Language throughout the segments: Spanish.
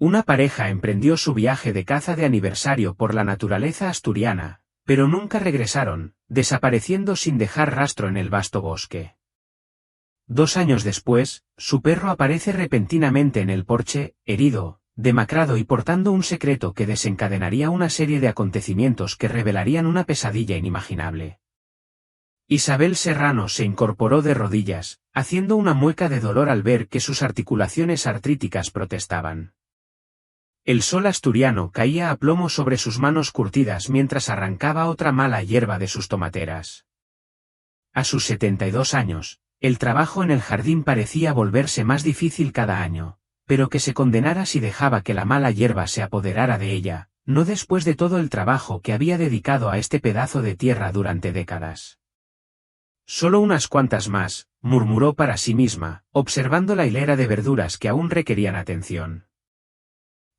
Una pareja emprendió su viaje de caza de aniversario por la naturaleza asturiana, pero nunca regresaron, desapareciendo sin dejar rastro en el vasto bosque. 2 años después, su perro aparece repentinamente en el porche, herido, demacrado y portando un secreto que desencadenaría una serie de acontecimientos que revelarían una pesadilla inimaginable. Isabel Serrano se incorporó de rodillas, haciendo una mueca de dolor al ver que sus articulaciones artríticas protestaban. El sol asturiano caía a plomo sobre sus manos curtidas mientras arrancaba otra mala hierba de sus tomateras. A sus 72 años, el trabajo en el jardín parecía volverse más difícil cada año, pero que se condenara si dejaba que la mala hierba se apoderara de ella, no después de todo el trabajo que había dedicado a este pedazo de tierra durante décadas. Solo unas cuantas más, murmuró para sí misma, observando la hilera de verduras que aún requerían atención.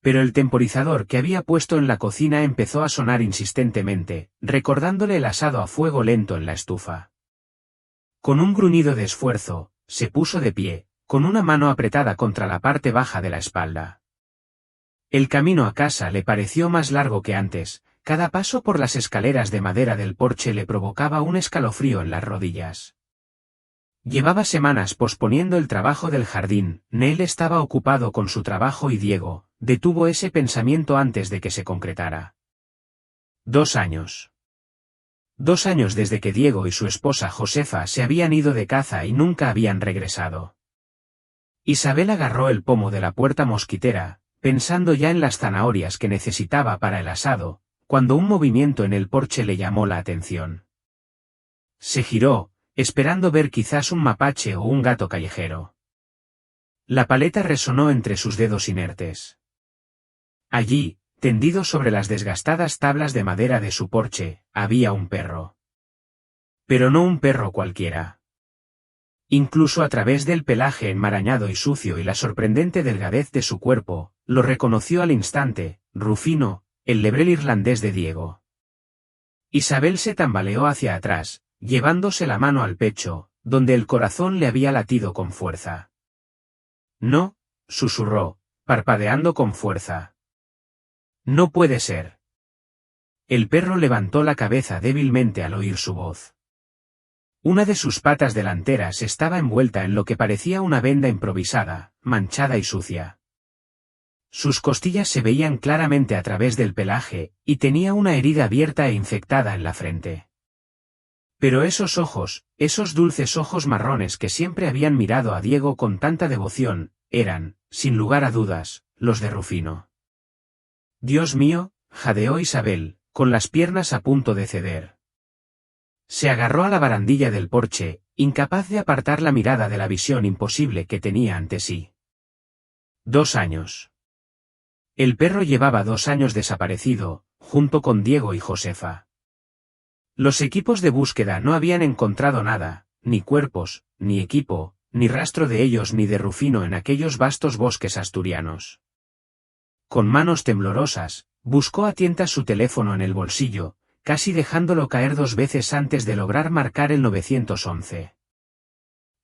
Pero el temporizador que había puesto en la cocina empezó a sonar insistentemente, recordándole el asado a fuego lento en la estufa. Con un gruñido de esfuerzo, se puso de pie, con una mano apretada contra la parte baja de la espalda. El camino a casa le pareció más largo que antes, cada paso por las escaleras de madera del porche le provocaba un escalofrío en las rodillas. Llevaba semanas posponiendo el trabajo del jardín, Nel estaba ocupado con su trabajo y Diego detuvo ese pensamiento antes de que se concretara. 2 años. 2 años desde que Diego y su esposa Josefa se habían ido de caza y nunca habían regresado. Isabel agarró el pomo de la puerta mosquitera, pensando ya en las zanahorias que necesitaba para el asado, cuando un movimiento en el porche le llamó la atención. Se giró, esperando ver quizás un mapache o un gato callejero. La paleta resonó entre sus dedos inertes. Allí, tendido sobre las desgastadas tablas de madera de su porche, había un perro. Pero no un perro cualquiera. Incluso a través del pelaje enmarañado y sucio y la sorprendente delgadez de su cuerpo, lo reconoció al instante, Rufino, el lebrel irlandés de Diego. Isabel se tambaleó hacia atrás, llevándose la mano al pecho, donde el corazón le había latido con fuerza. No, susurró, parpadeando con fuerza. No puede ser. El perro levantó la cabeza débilmente al oír su voz. Una de sus patas delanteras estaba envuelta en lo que parecía una venda improvisada, manchada y sucia. Sus costillas se veían claramente a través del pelaje, y tenía una herida abierta e infectada en la frente. Pero esos ojos, esos dulces ojos marrones que siempre habían mirado a Diego con tanta devoción, eran, sin lugar a dudas, los de Rufino. Dios mío, jadeó Isabel, con las piernas a punto de ceder. Se agarró a la barandilla del porche, incapaz de apartar la mirada de la visión imposible que tenía ante sí. 2 años. El perro llevaba 2 años desaparecido, junto con Diego y Josefa. Los equipos de búsqueda no habían encontrado nada, ni cuerpos, ni equipo, ni rastro de ellos ni de Rufino en aquellos vastos bosques asturianos. Con manos temblorosas, buscó a tientas su teléfono en el bolsillo, casi dejándolo caer 2 veces antes de lograr marcar el 911.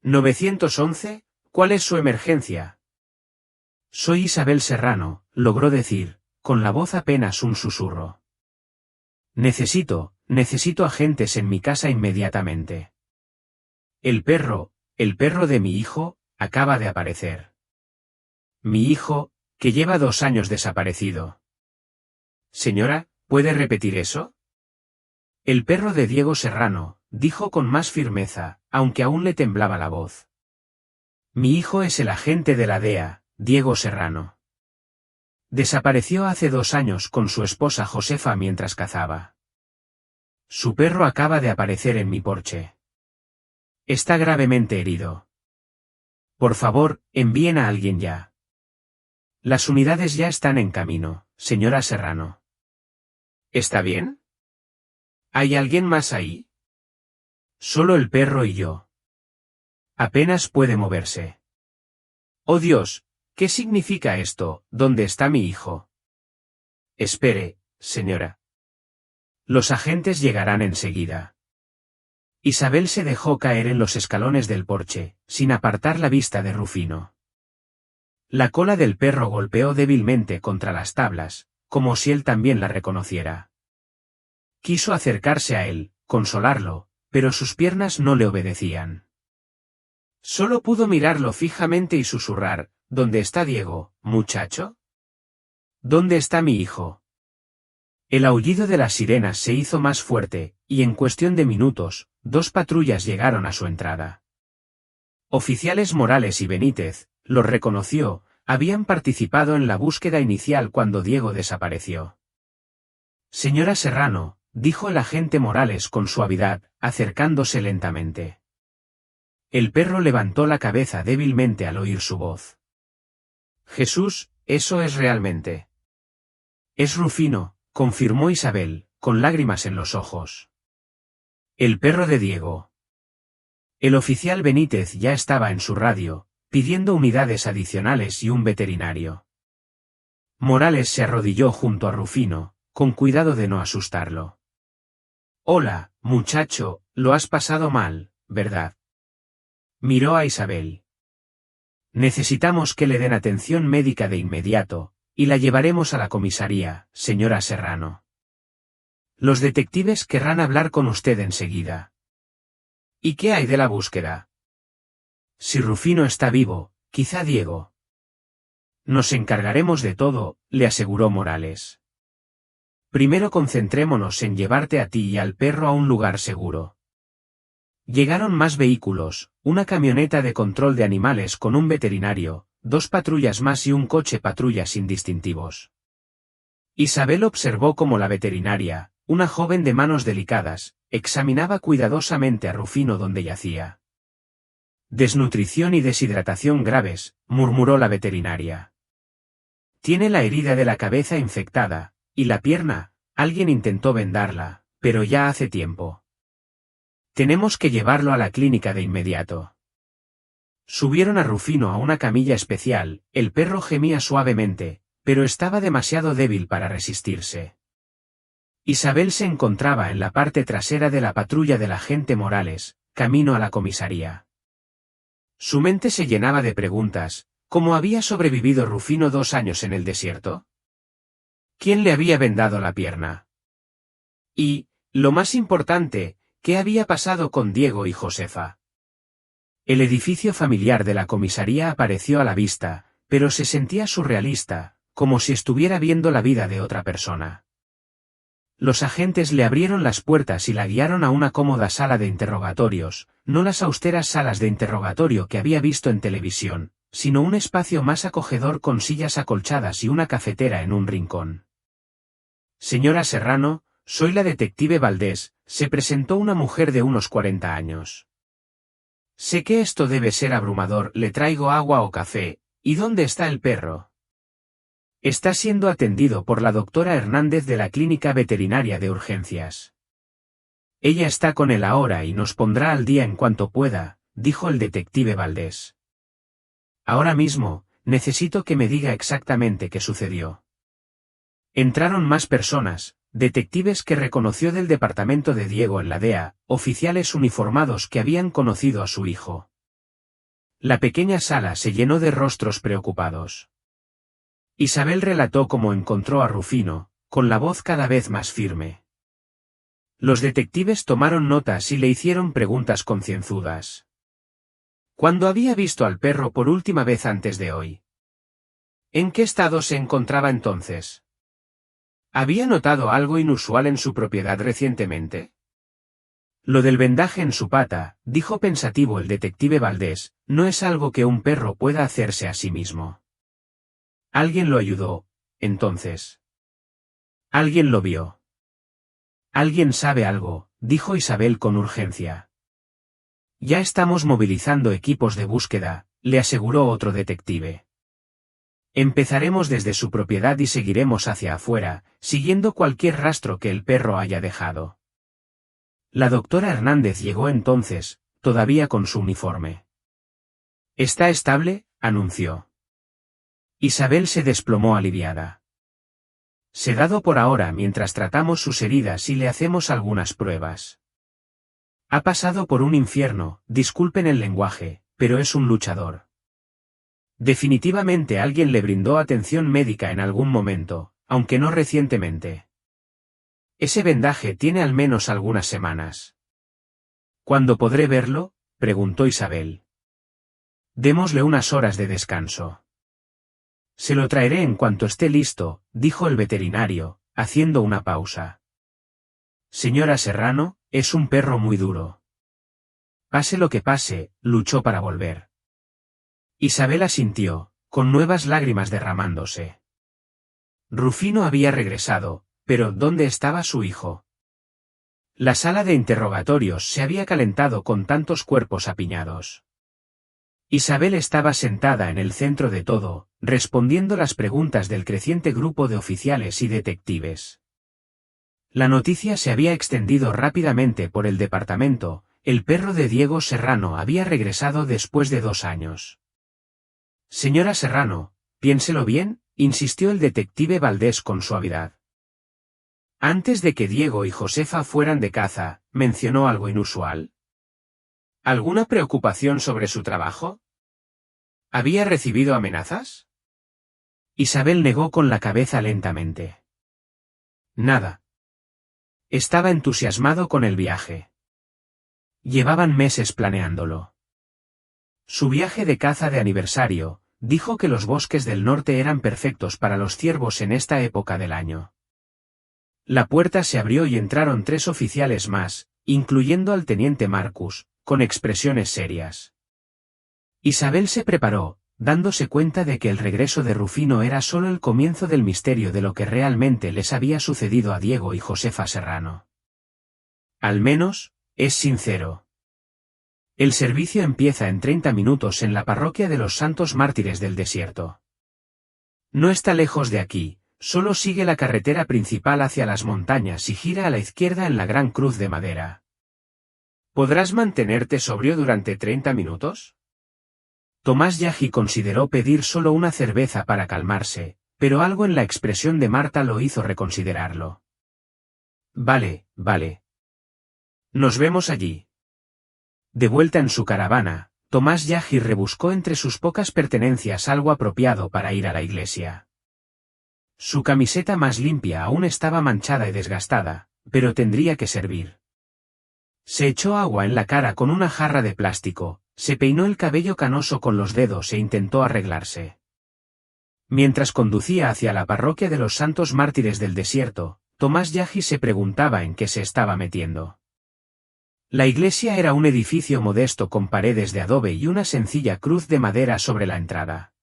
¿911? ¿Cuál es su emergencia? Soy Isabel Serrano, logró decir, con la voz apenas un susurro. Necesito agentes en mi casa inmediatamente. El perro de mi hijo, acaba de aparecer. Mi hijo, que lleva 2 años desaparecido. Señora, ¿puede repetir eso? El perro de Diego Serrano, dijo con más firmeza, aunque aún le temblaba la voz. Mi hijo es el agente de la DEA, Diego Serrano. Desapareció hace 2 años con su esposa Josefa mientras cazaba. Su perro acaba de aparecer en mi porche. Está gravemente herido. Por favor, envíen a alguien ya. Las unidades ya están en camino, señora Serrano. ¿Está bien? ¿Hay alguien más ahí? Solo el perro y yo. Apenas puede moverse. Oh Dios, ¿qué significa esto? ¿Dónde está mi hijo? Espere, señora. Los agentes llegarán enseguida. Isabel se dejó caer en los escalones del porche, sin apartar la vista de Rufino. La cola del perro golpeó débilmente contra las tablas, como si él también la reconociera. Quiso acercarse a él, consolarlo, pero sus piernas no le obedecían. Solo pudo mirarlo fijamente y susurrar: ¿Dónde está Diego, muchacho? ¿Dónde está mi hijo? El aullido de las sirenas se hizo más fuerte, y en cuestión de minutos, 2 patrullas llegaron a su entrada. Oficiales Morales y Benítez, los reconoció, habían participado en la búsqueda inicial cuando Diego desapareció. Señora Serrano, dijo el agente Morales con suavidad, acercándose lentamente. El perro levantó la cabeza débilmente al oír su voz. Jesús, eso es realmente. Es Rufino, confirmó Isabel, con lágrimas en los ojos. El perro de Diego. El oficial Benítez ya estaba en su radio, pidiendo unidades adicionales y un veterinario. Morales se arrodilló junto a Rufino, con cuidado de no asustarlo. Hola, muchacho, lo has pasado mal, ¿verdad? Miró a Isabel. Necesitamos que le den atención médica de inmediato, y la llevaremos a la comisaría, señora Serrano. Los detectives querrán hablar con usted enseguida. ¿Y qué hay de la búsqueda? Si Rufino está vivo, quizá Diego. Nos encargaremos de todo, le aseguró Morales. Primero concentrémonos en llevarte a ti y al perro a un lugar seguro. Llegaron más vehículos, una camioneta de control de animales con un veterinario, 2 patrullas más y un coche patrulla sin distintivos. Isabel observó cómo la veterinaria, una joven de manos delicadas, examinaba cuidadosamente a Rufino donde yacía. Desnutrición y deshidratación graves, murmuró la veterinaria. Tiene la herida de la cabeza infectada, y la pierna, alguien intentó vendarla, pero ya hace tiempo. Tenemos que llevarlo a la clínica de inmediato. Subieron a Rufino a una camilla especial, el perro gemía suavemente, pero estaba demasiado débil para resistirse. Isabel se encontraba en la parte trasera de la patrulla del agente Morales, camino a la comisaría. Su mente se llenaba de preguntas: ¿cómo había sobrevivido Rufino 2 años en el desierto? ¿Quién le había vendado la pierna? Y, lo más importante, ¿qué había pasado con Diego y Josefa? El edificio familiar de la comisaría apareció a la vista, pero se sentía surrealista, como si estuviera viendo la vida de otra persona. Los agentes le abrieron las puertas y la guiaron a una cómoda sala de interrogatorios, no las austeras salas de interrogatorio que había visto en televisión, sino un espacio más acogedor con sillas acolchadas y una cafetera en un rincón. Señora Serrano, soy la detective Valdés, se presentó una mujer de unos 40 años. Sé que esto debe ser abrumador, le traigo agua o café, ¿y dónde está el perro? Está siendo atendido por la doctora Hernández de la Clínica Veterinaria de Urgencias. Ella está con él ahora y nos pondrá al día en cuanto pueda, dijo el detective Valdés. Ahora mismo, necesito que me diga exactamente qué sucedió. Entraron más personas, detectives que reconoció del departamento de Diego en la DEA, oficiales uniformados que habían conocido a su hijo. La pequeña sala se llenó de rostros preocupados. Isabel relató cómo encontró a Rufino, con la voz cada vez más firme. Los detectives tomaron notas y le hicieron preguntas concienzudas. ¿Cuándo había visto al perro por última vez antes de hoy? ¿En qué estado se encontraba entonces? ¿Había notado algo inusual en su propiedad recientemente? Lo del vendaje en su pata, dijo pensativo el detective Valdés, no es algo que un perro pueda hacerse a sí mismo. Alguien lo ayudó, entonces. Alguien lo vio. Alguien sabe algo, dijo Isabel con urgencia. Ya estamos movilizando equipos de búsqueda, le aseguró otro detective. Empezaremos desde su propiedad y seguiremos hacia afuera, siguiendo cualquier rastro que el perro haya dejado. La doctora Hernández llegó entonces, todavía con su uniforme. ¿Está estable?, anunció. Isabel se desplomó aliviada. Sedado por ahora mientras tratamos sus heridas y le hacemos algunas pruebas. Ha pasado por un infierno, disculpen el lenguaje, pero es un luchador. Definitivamente alguien le brindó atención médica en algún momento, aunque no recientemente. Ese vendaje tiene al menos algunas semanas. ¿Cuándo podré verlo?, preguntó Isabel. Démosle unas horas de descanso. Se lo traeré en cuanto esté listo, dijo el veterinario, haciendo una pausa. Señora Serrano, es un perro muy duro. Pase lo que pase, luchó para volver. Isabel asintió, con nuevas lágrimas derramándose. Rufino había regresado, pero ¿dónde estaba su hijo? La sala de interrogatorios se había calentado con tantos cuerpos apiñados. Isabel estaba sentada en el centro de todo, respondiendo las preguntas del creciente grupo de oficiales y detectives. La noticia se había extendido rápidamente por el departamento. El perro de Diego Serrano había regresado después de 2 años. Señora Serrano, piénselo bien, insistió el detective Valdés con suavidad. Antes de que Diego y Josefa fueran de caza, ¿mencionó algo inusual? ¿Alguna preocupación sobre su trabajo? ¿Había recibido amenazas? Isabel negó con la cabeza lentamente. Nada. Estaba entusiasmado con el viaje. Llevaban meses planeándolo. Su viaje de caza de aniversario, dijo que los bosques del norte eran perfectos para los ciervos en esta época del año. La puerta se abrió y entraron 3 oficiales más, incluyendo al teniente Marcus, con expresiones serias. Isabel se preparó, dándose cuenta de que el regreso de Rufino era solo el comienzo del misterio de lo que realmente les había sucedido a Diego y Josefa Serrano. Al menos, es sincero. El servicio empieza en 30 minutos en la parroquia de los Santos Mártires del Desierto. No está lejos de aquí, solo sigue la carretera principal hacia las montañas y gira a la izquierda en la gran cruz de madera. ¿Podrás mantenerte sobrio durante 30 minutos? Tomás Yagi consideró pedir solo una cerveza para calmarse, pero algo en la expresión de Marta lo hizo reconsiderarlo. Vale, vale. Nos vemos allí. De vuelta en su caravana, Tomás Yagi rebuscó entre sus pocas pertenencias algo apropiado para ir a la iglesia. Su camiseta más limpia aún estaba manchada y desgastada, pero tendría que servir. Se echó agua en la cara con una jarra de plástico, se peinó el cabello canoso con los dedos e intentó arreglarse. Mientras conducía hacia la parroquia de los Santos Mártires del Desierto, Tomás Yagi se preguntaba en qué se estaba metiendo. La iglesia era un edificio modesto con paredes de adobe y una sencilla cruz de madera sobre la entrada.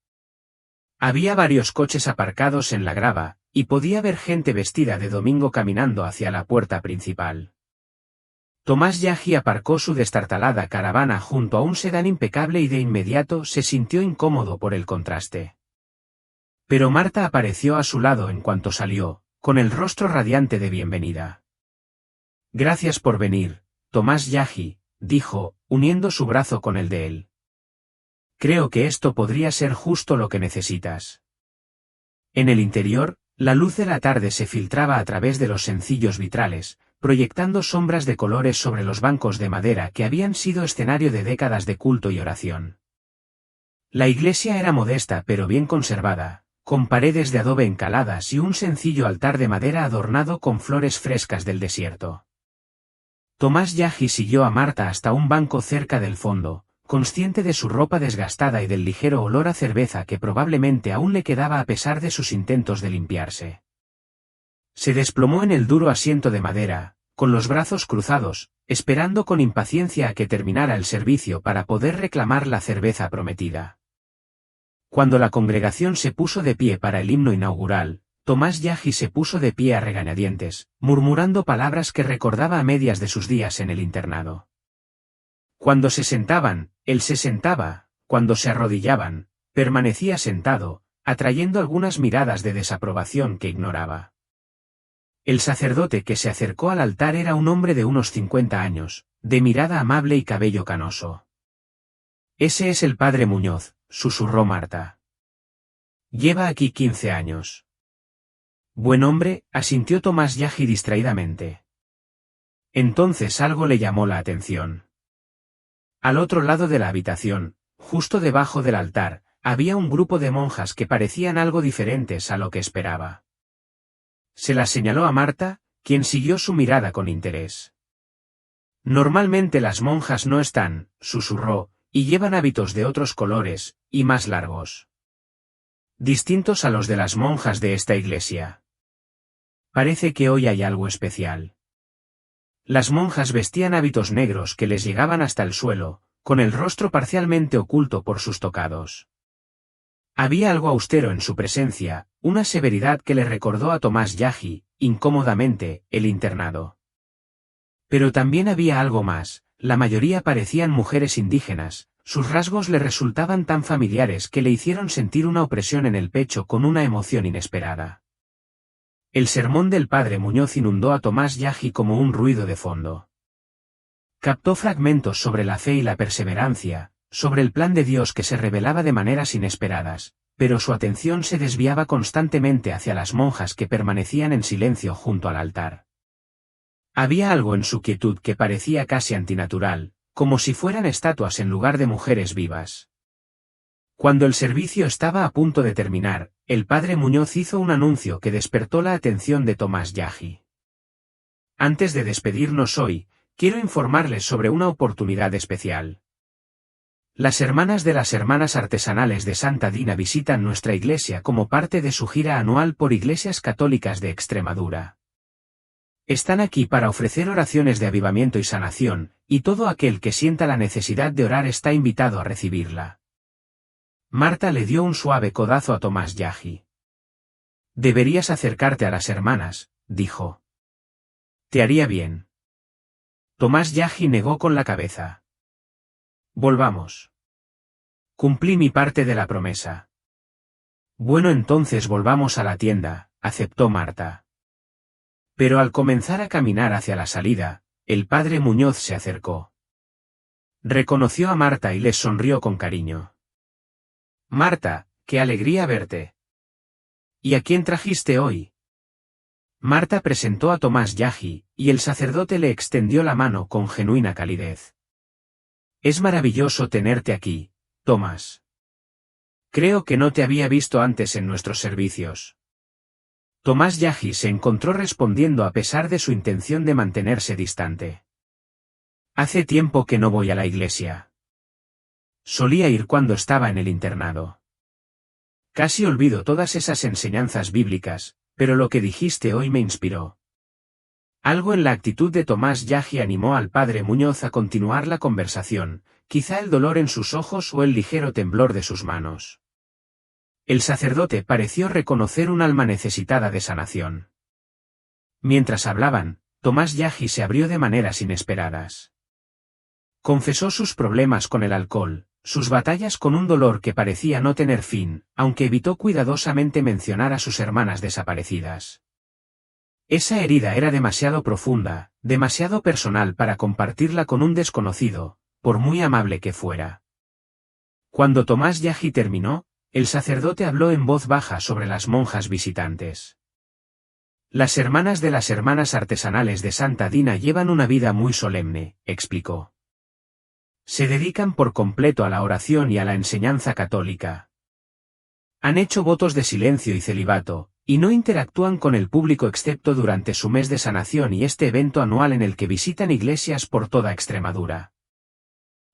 Había varios coches aparcados en la grava, y podía ver gente vestida de domingo caminando hacia la puerta principal. Tomás Yagi aparcó su destartalada caravana junto a un sedán impecable y de inmediato se sintió incómodo por el contraste. Pero Marta apareció a su lado en cuanto salió, con el rostro radiante de bienvenida. Gracias por venir, Tomás Yagi, dijo, uniendo su brazo con el de él. Creo que esto podría ser justo lo que necesitas. En el interior, la luz de la tarde se filtraba a través de los sencillos vitrales, proyectando sombras de colores sobre los bancos de madera que habían sido escenario de décadas de culto y oración. La iglesia era modesta pero bien conservada, con paredes de adobe encaladas y un sencillo altar de madera adornado con flores frescas del desierto. Tomás Yagi siguió a Marta hasta un banco cerca del fondo, consciente de su ropa desgastada y del ligero olor a cerveza que probablemente aún le quedaba a pesar de sus intentos de limpiarse. Se desplomó en el duro asiento de madera, con los brazos cruzados, esperando con impaciencia a que terminara el servicio para poder reclamar la cerveza prometida. Cuando la congregación se puso de pie para el himno inaugural, Tomás Yagi se puso de pie a regañadientes, murmurando palabras que recordaba a medias de sus días en el internado. Cuando se sentaban, él se sentaba, cuando se arrodillaban, permanecía sentado, atrayendo algunas miradas de desaprobación que ignoraba. El sacerdote que se acercó al altar era un hombre de unos 50 años, de mirada amable y cabello canoso. Ese es el padre Muñoz, susurró Marta. Lleva aquí 15 años. Buen hombre, asintió Tomás Yagi distraídamente. Entonces algo le llamó la atención. Al otro lado de la habitación, justo debajo del altar, había un grupo de monjas que parecían algo diferentes a lo que esperaba. Se las señaló a Marta, quien siguió su mirada con interés. Normalmente las monjas no están, susurró, y llevan hábitos de otros colores, y más largos. Distintos a los de las monjas de esta iglesia. Parece que hoy hay algo especial. Las monjas vestían hábitos negros que les llegaban hasta el suelo, con el rostro parcialmente oculto por sus tocados. Había algo austero en su presencia, una severidad que le recordó a Tomás Yagi, incómodamente, el internado. Pero también había algo más, la mayoría parecían mujeres indígenas, sus rasgos le resultaban tan familiares que le hicieron sentir una opresión en el pecho con una emoción inesperada. El sermón del padre Muñoz inundó a Tomás Yagi como un ruido de fondo. Captó fragmentos sobre la fe y la perseverancia, sobre el plan de Dios que se revelaba de maneras inesperadas, pero su atención se desviaba constantemente hacia las monjas que permanecían en silencio junto al altar. Había algo en su quietud que parecía casi antinatural, como si fueran estatuas en lugar de mujeres vivas. Cuando el servicio estaba a punto de terminar, el padre Muñoz hizo un anuncio que despertó la atención de Tomás Yagi. Antes de despedirnos hoy, quiero informarles sobre una oportunidad especial. Las hermanas de las Hermanas Artesanales de Santa Dina visitan nuestra iglesia como parte de su gira anual por iglesias católicas de Extremadura. Están aquí para ofrecer oraciones de avivamiento y sanación, y todo aquel que sienta la necesidad de orar está invitado a recibirla. Marta le dio un suave codazo a Tomás Yagi. Deberías acercarte a las hermanas, dijo. Te haría bien. Tomás Yagi negó con la cabeza. Volvamos. Cumplí mi parte de la promesa. Bueno, entonces volvamos a la tienda, aceptó Marta. Pero al comenzar a caminar hacia la salida, el padre Muñoz se acercó. Reconoció a Marta y les sonrió con cariño. Marta, qué alegría verte. ¿Y a quién trajiste hoy? Marta presentó a Tomás Yagi, y el sacerdote le extendió la mano con genuina calidez. Es maravilloso tenerte aquí, Tomás. Creo que no te había visto antes en nuestros servicios. Tomás Yagi se encontró respondiendo a pesar de su intención de mantenerse distante. Hace tiempo que no voy a la iglesia. Solía ir cuando estaba en el internado. Casi olvido todas esas enseñanzas bíblicas, pero lo que dijiste hoy me inspiró. Algo en la actitud de Tomás Yagi animó al padre Muñoz a continuar la conversación, quizá el dolor en sus ojos o el ligero temblor de sus manos. El sacerdote pareció reconocer un alma necesitada de sanación. Mientras hablaban, Tomás Yagi se abrió de maneras inesperadas. Confesó sus problemas con el alcohol, sus batallas con un dolor que parecía no tener fin, aunque evitó cuidadosamente mencionar a sus hermanas desaparecidas. Esa herida era demasiado profunda, demasiado personal para compartirla con un desconocido, por muy amable que fuera. Cuando Tomás Yagi terminó, el sacerdote habló en voz baja sobre las monjas visitantes. Las hermanas de las Hermanas Artesanales de Santa Dina llevan una vida muy solemne, explicó. Se dedican por completo a la oración y a la enseñanza católica. Han hecho votos de silencio y celibato, y no interactúan con el público excepto durante su mes de sanación y este evento anual en el que visitan iglesias por toda Extremadura.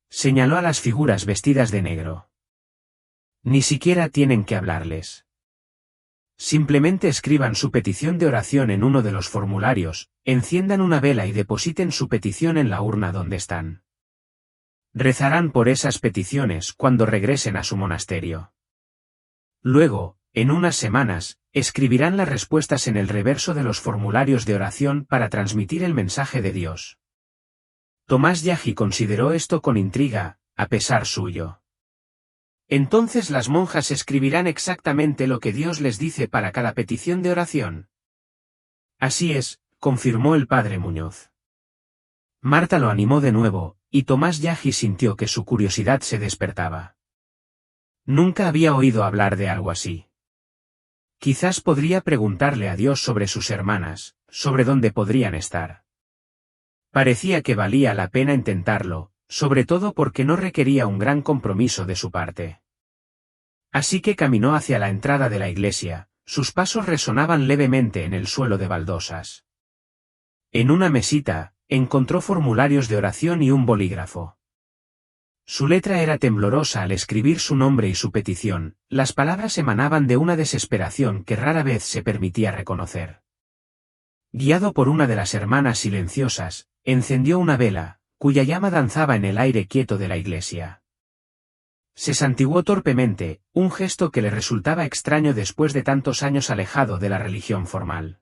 Señaló a las figuras vestidas de negro. Ni siquiera tienen que hablarles. Simplemente escriban su petición de oración en uno de los formularios, enciendan una vela y depositen su petición en la urna donde están. Rezarán por esas peticiones cuando regresen a su monasterio. Luego, en unas semanas, escribirán las respuestas en el reverso de los formularios de oración para transmitir el mensaje de Dios. Tomás Yagi consideró esto con intriga, a pesar suyo. Entonces las monjas escribirán exactamente lo que Dios les dice para cada petición de oración. Así es, confirmó el padre Muñoz. Marta lo animó de nuevo, y Tomás Yagi sintió que su curiosidad se despertaba. Nunca había oído hablar de algo así. Quizás podría preguntarle a Dios sobre sus hermanas, sobre dónde podrían estar. Parecía que valía la pena intentarlo, sobre todo porque no requería un gran compromiso de su parte. Así que caminó hacia la entrada de la iglesia, sus pasos resonaban levemente en el suelo de baldosas. En una mesita, encontró formularios de oración y un bolígrafo. Su letra era temblorosa al escribir su nombre y su petición, las palabras emanaban de una desesperación que rara vez se permitía reconocer. Guiado por una de las hermanas silenciosas, encendió una vela, cuya llama danzaba en el aire quieto de la iglesia. Se santiguó torpemente, un gesto que le resultaba extraño después de tantos años alejado de la religión formal.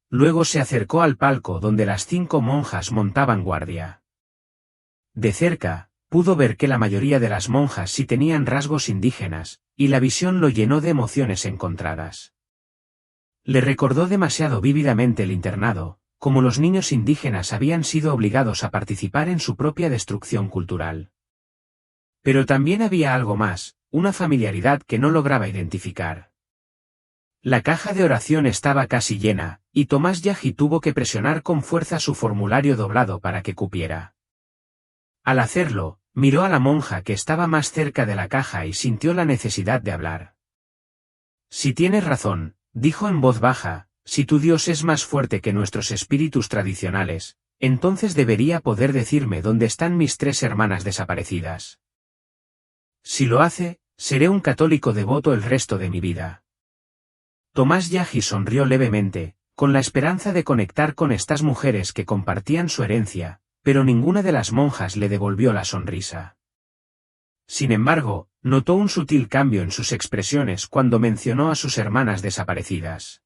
Luego se acercó al palco donde las 5 monjas montaban guardia. De cerca, pudo ver que la mayoría de las monjas sí tenían rasgos indígenas, y la visión lo llenó de emociones encontradas. Le recordó demasiado vívidamente el internado, como los niños indígenas habían sido obligados a participar en su propia destrucción cultural. Pero también había algo más, una familiaridad que no lograba identificar. La caja de oración estaba casi llena, y Tomás Yagi tuvo que presionar con fuerza su formulario doblado para que cupiera. Al hacerlo, miró a la monja que estaba más cerca de la caja y sintió la necesidad de hablar. Si tienes razón, dijo en voz baja, si tu Dios es más fuerte que nuestros espíritus tradicionales, entonces debería poder decirme dónde están mis 3 hermanas desaparecidas. Si lo hace, seré un católico devoto el resto de mi vida. Tomás Yagi sonrió levemente, con la esperanza de conectar con estas mujeres que compartían su herencia, pero ninguna de las monjas le devolvió la sonrisa. Sin embargo, notó un sutil cambio en sus expresiones cuando mencionó a sus hermanas desaparecidas.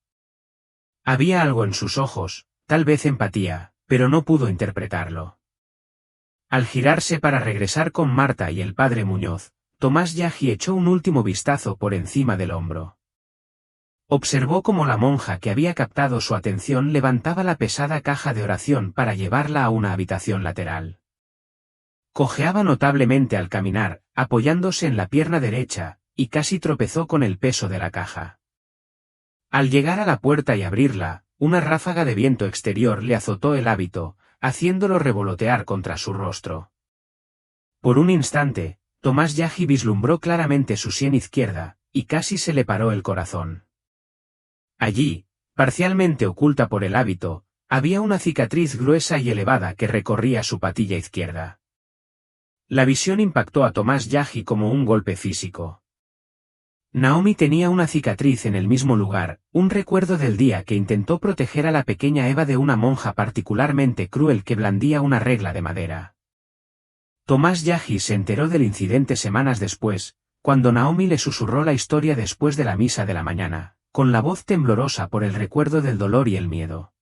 Había algo en sus ojos, tal vez empatía, pero no pudo interpretarlo. Al girarse para regresar con Marta y el padre Muñoz, Tomás Yagi echó un último vistazo por encima del hombro. Observó cómo la monja que había captado su atención levantaba la pesada caja de oración para llevarla a una habitación lateral. Cojeaba notablemente al caminar, apoyándose en la pierna derecha, y casi tropezó con el peso de la caja. Al llegar a la puerta y abrirla, una ráfaga de viento exterior le azotó el hábito, haciéndolo revolotear contra su rostro. Por un instante, Tomás Yagi vislumbró claramente su sien izquierda, y casi se le paró el corazón. Allí, parcialmente oculta por el hábito, había una cicatriz gruesa y elevada que recorría su patilla izquierda. La visión impactó a Tomás Yagi como un golpe físico. Naomi tenía una cicatriz en el mismo lugar, un recuerdo del día que intentó proteger a la pequeña Eva de una monja particularmente cruel que blandía una regla de madera. Tomás Yagi se enteró del incidente semanas después, cuando Naomi le susurró la historia después de la misa de la mañana, con la voz temblorosa por el recuerdo del dolor y el miedo.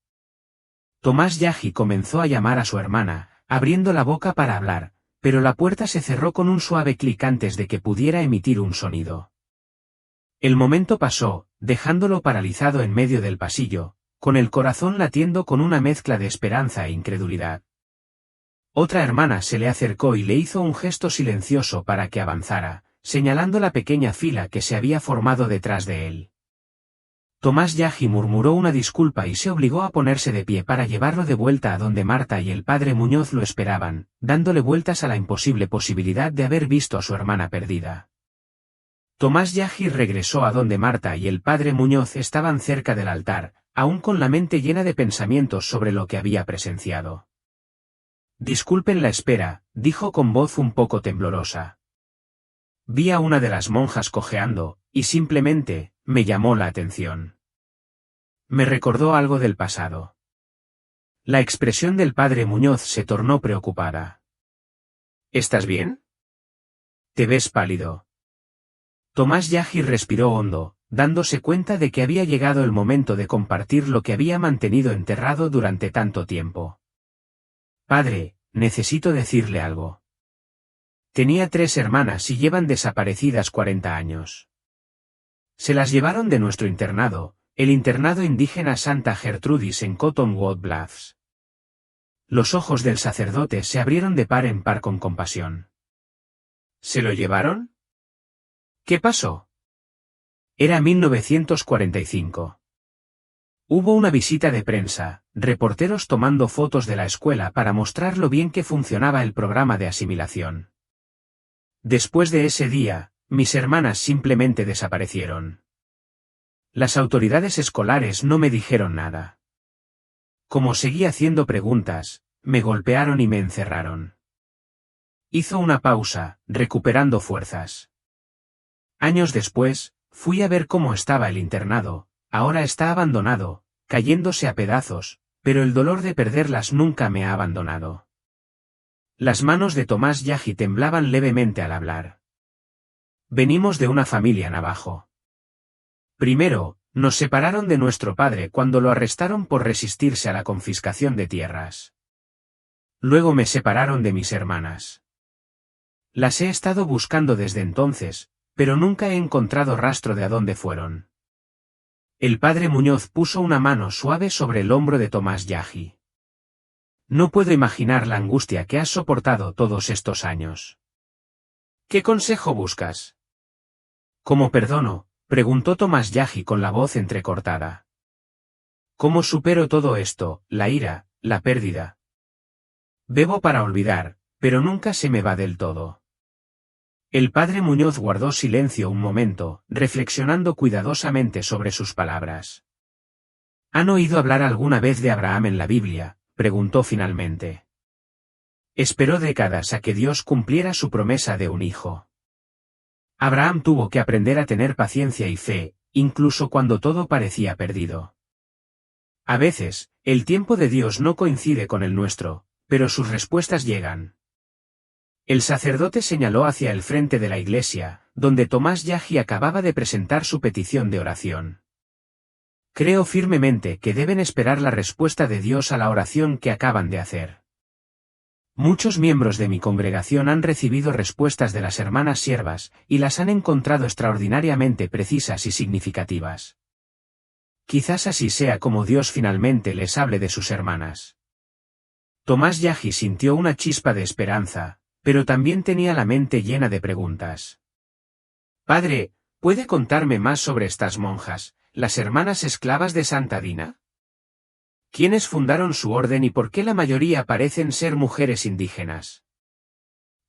Tomás Yagi comenzó a llamar a su hermana, abriendo la boca para hablar, pero la puerta se cerró con un suave clic antes de que pudiera emitir un sonido. El momento pasó, dejándolo paralizado en medio del pasillo, con el corazón latiendo con una mezcla de esperanza e incredulidad. Otra hermana se le acercó y le hizo un gesto silencioso para que avanzara, señalando la pequeña fila que se había formado detrás de él. Tomás Yagi murmuró una disculpa y se obligó a ponerse de pie para llevarlo de vuelta a donde Marta y el padre Muñoz lo esperaban, dándole vueltas a la imposible posibilidad de haber visto a su hermana perdida. Tomás Yagi regresó a donde Marta y el padre Muñoz estaban cerca del altar, aún con la mente llena de pensamientos sobre lo que había presenciado. Disculpen la espera, dijo con voz un poco temblorosa. Vi a una de las monjas cojeando, y simplemente, me llamó la atención. Me recordó algo del pasado. La expresión del padre Muñoz se tornó preocupada. ¿Estás bien? Te ves pálido. Tomás Yagi respiró hondo, dándose cuenta de que había llegado el momento de compartir lo que había mantenido enterrado durante tanto tiempo. Padre, necesito decirle algo. Tenía 3 hermanas y llevan desaparecidas 40 años. Se las llevaron de nuestro internado, el internado indígena Santa Gertrudis en Cottonwood Bluffs. Los ojos del sacerdote se abrieron de par en par con compasión. ¿Se lo llevaron? ¿Qué pasó? Era 1945. Hubo una visita de prensa, reporteros tomando fotos de la escuela para mostrar lo bien que funcionaba el programa de asimilación. Después de ese día, Mis hermanas simplemente desaparecieron. Las autoridades escolares no me dijeron nada. Como seguí haciendo preguntas, me golpearon y me encerraron. Hizo una pausa, recuperando fuerzas. Años después, fui a ver cómo estaba el internado. Ahora está abandonado, cayéndose a pedazos, pero el dolor de perderlas nunca me ha abandonado. Las manos de Tomás Yagi temblaban levemente al hablar. Venimos de una familia navajo. Primero, nos separaron de nuestro padre cuando lo arrestaron por resistirse a la confiscación de tierras. Luego me separaron de mis hermanas. Las he estado buscando desde entonces, pero nunca he encontrado rastro de a dónde fueron. El padre Muñoz puso una mano suave sobre el hombro de Tomás Yagi. No puedo imaginar la angustia que has soportado todos estos años. ¿Qué consejo buscas? ¿Cómo perdono?, preguntó Tomás Yagi con la voz entrecortada. ¿Cómo supero todo esto, la ira, la pérdida? Bebo para olvidar, pero nunca se me va del todo. El padre Muñoz guardó silencio un momento, reflexionando cuidadosamente sobre sus palabras. ¿Han oído hablar alguna vez de Abraham en la Biblia?, preguntó finalmente. Esperó décadas a que Dios cumpliera su promesa de un hijo. Abraham tuvo que aprender a tener paciencia y fe, incluso cuando todo parecía perdido. A veces, el tiempo de Dios no coincide con el nuestro, pero sus respuestas llegan. El sacerdote señaló hacia el frente de la iglesia, donde Tomás Yagi acababa de presentar su petición de oración. Creo firmemente que deben esperar la respuesta de Dios a la oración que acaban de hacer. Muchos miembros de mi congregación han recibido respuestas de las hermanas siervas, y las han encontrado extraordinariamente precisas y significativas. Quizás así sea como Dios finalmente les hable de sus hermanas. Tomás Yagi sintió una chispa de esperanza, pero también tenía la mente llena de preguntas. Padre, ¿puede contarme más sobre estas monjas, las hermanas esclavas de Santa Dina? ¿Quiénes fundaron su orden y por qué la mayoría parecen ser mujeres indígenas?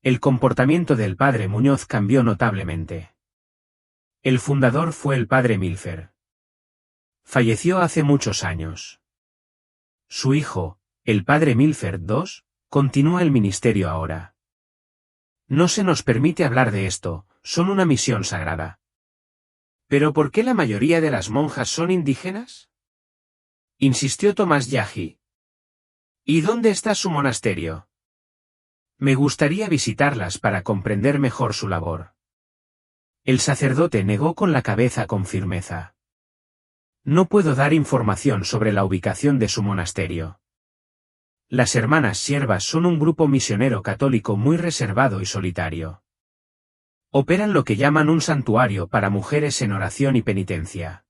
El comportamiento del padre Muñoz cambió notablemente. El fundador fue el padre Milfer. Falleció hace muchos años. Su hijo, el padre Milfer II, continúa el ministerio ahora. No se nos permite hablar de esto, son una misión sagrada. ¿Pero por qué la mayoría de las monjas son indígenas?, insistió Tomás Yagi. ¿Y dónde está su monasterio? Me gustaría visitarlas para comprender mejor su labor. El sacerdote negó con la cabeza con firmeza. No puedo dar información sobre la ubicación de su monasterio. Las hermanas siervas son un grupo misionero católico muy reservado y solitario. Operan lo que llaman un santuario para mujeres en oración y penitencia.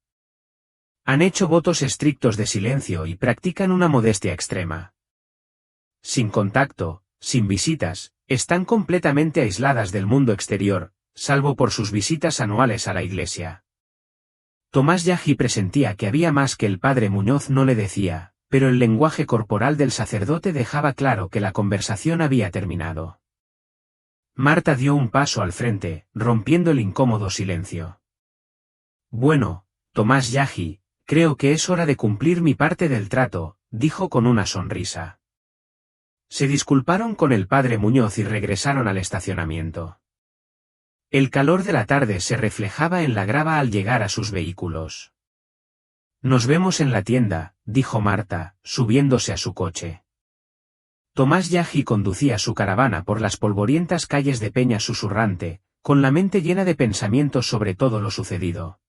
Han hecho votos estrictos de silencio y practican una modestia extrema. Sin contacto, sin visitas, están completamente aisladas del mundo exterior, salvo por sus visitas anuales a la iglesia. Tomás Yagi presentía que había más que el padre Muñoz no le decía, pero el lenguaje corporal del sacerdote dejaba claro que la conversación había terminado. Marta dio un paso al frente, rompiendo el incómodo silencio. Bueno, Tomás Yagi, creo que es hora de cumplir mi parte del trato, dijo con una sonrisa. Se disculparon con el padre Muñoz y regresaron al estacionamiento. El calor de la tarde se reflejaba en la grava al llegar a sus vehículos. Nos vemos en la tienda, dijo Marta, subiéndose a su coche. Tomás Yagi conducía su caravana por las polvorientas calles de Peña susurrante, con la mente llena de pensamientos sobre todo lo sucedido.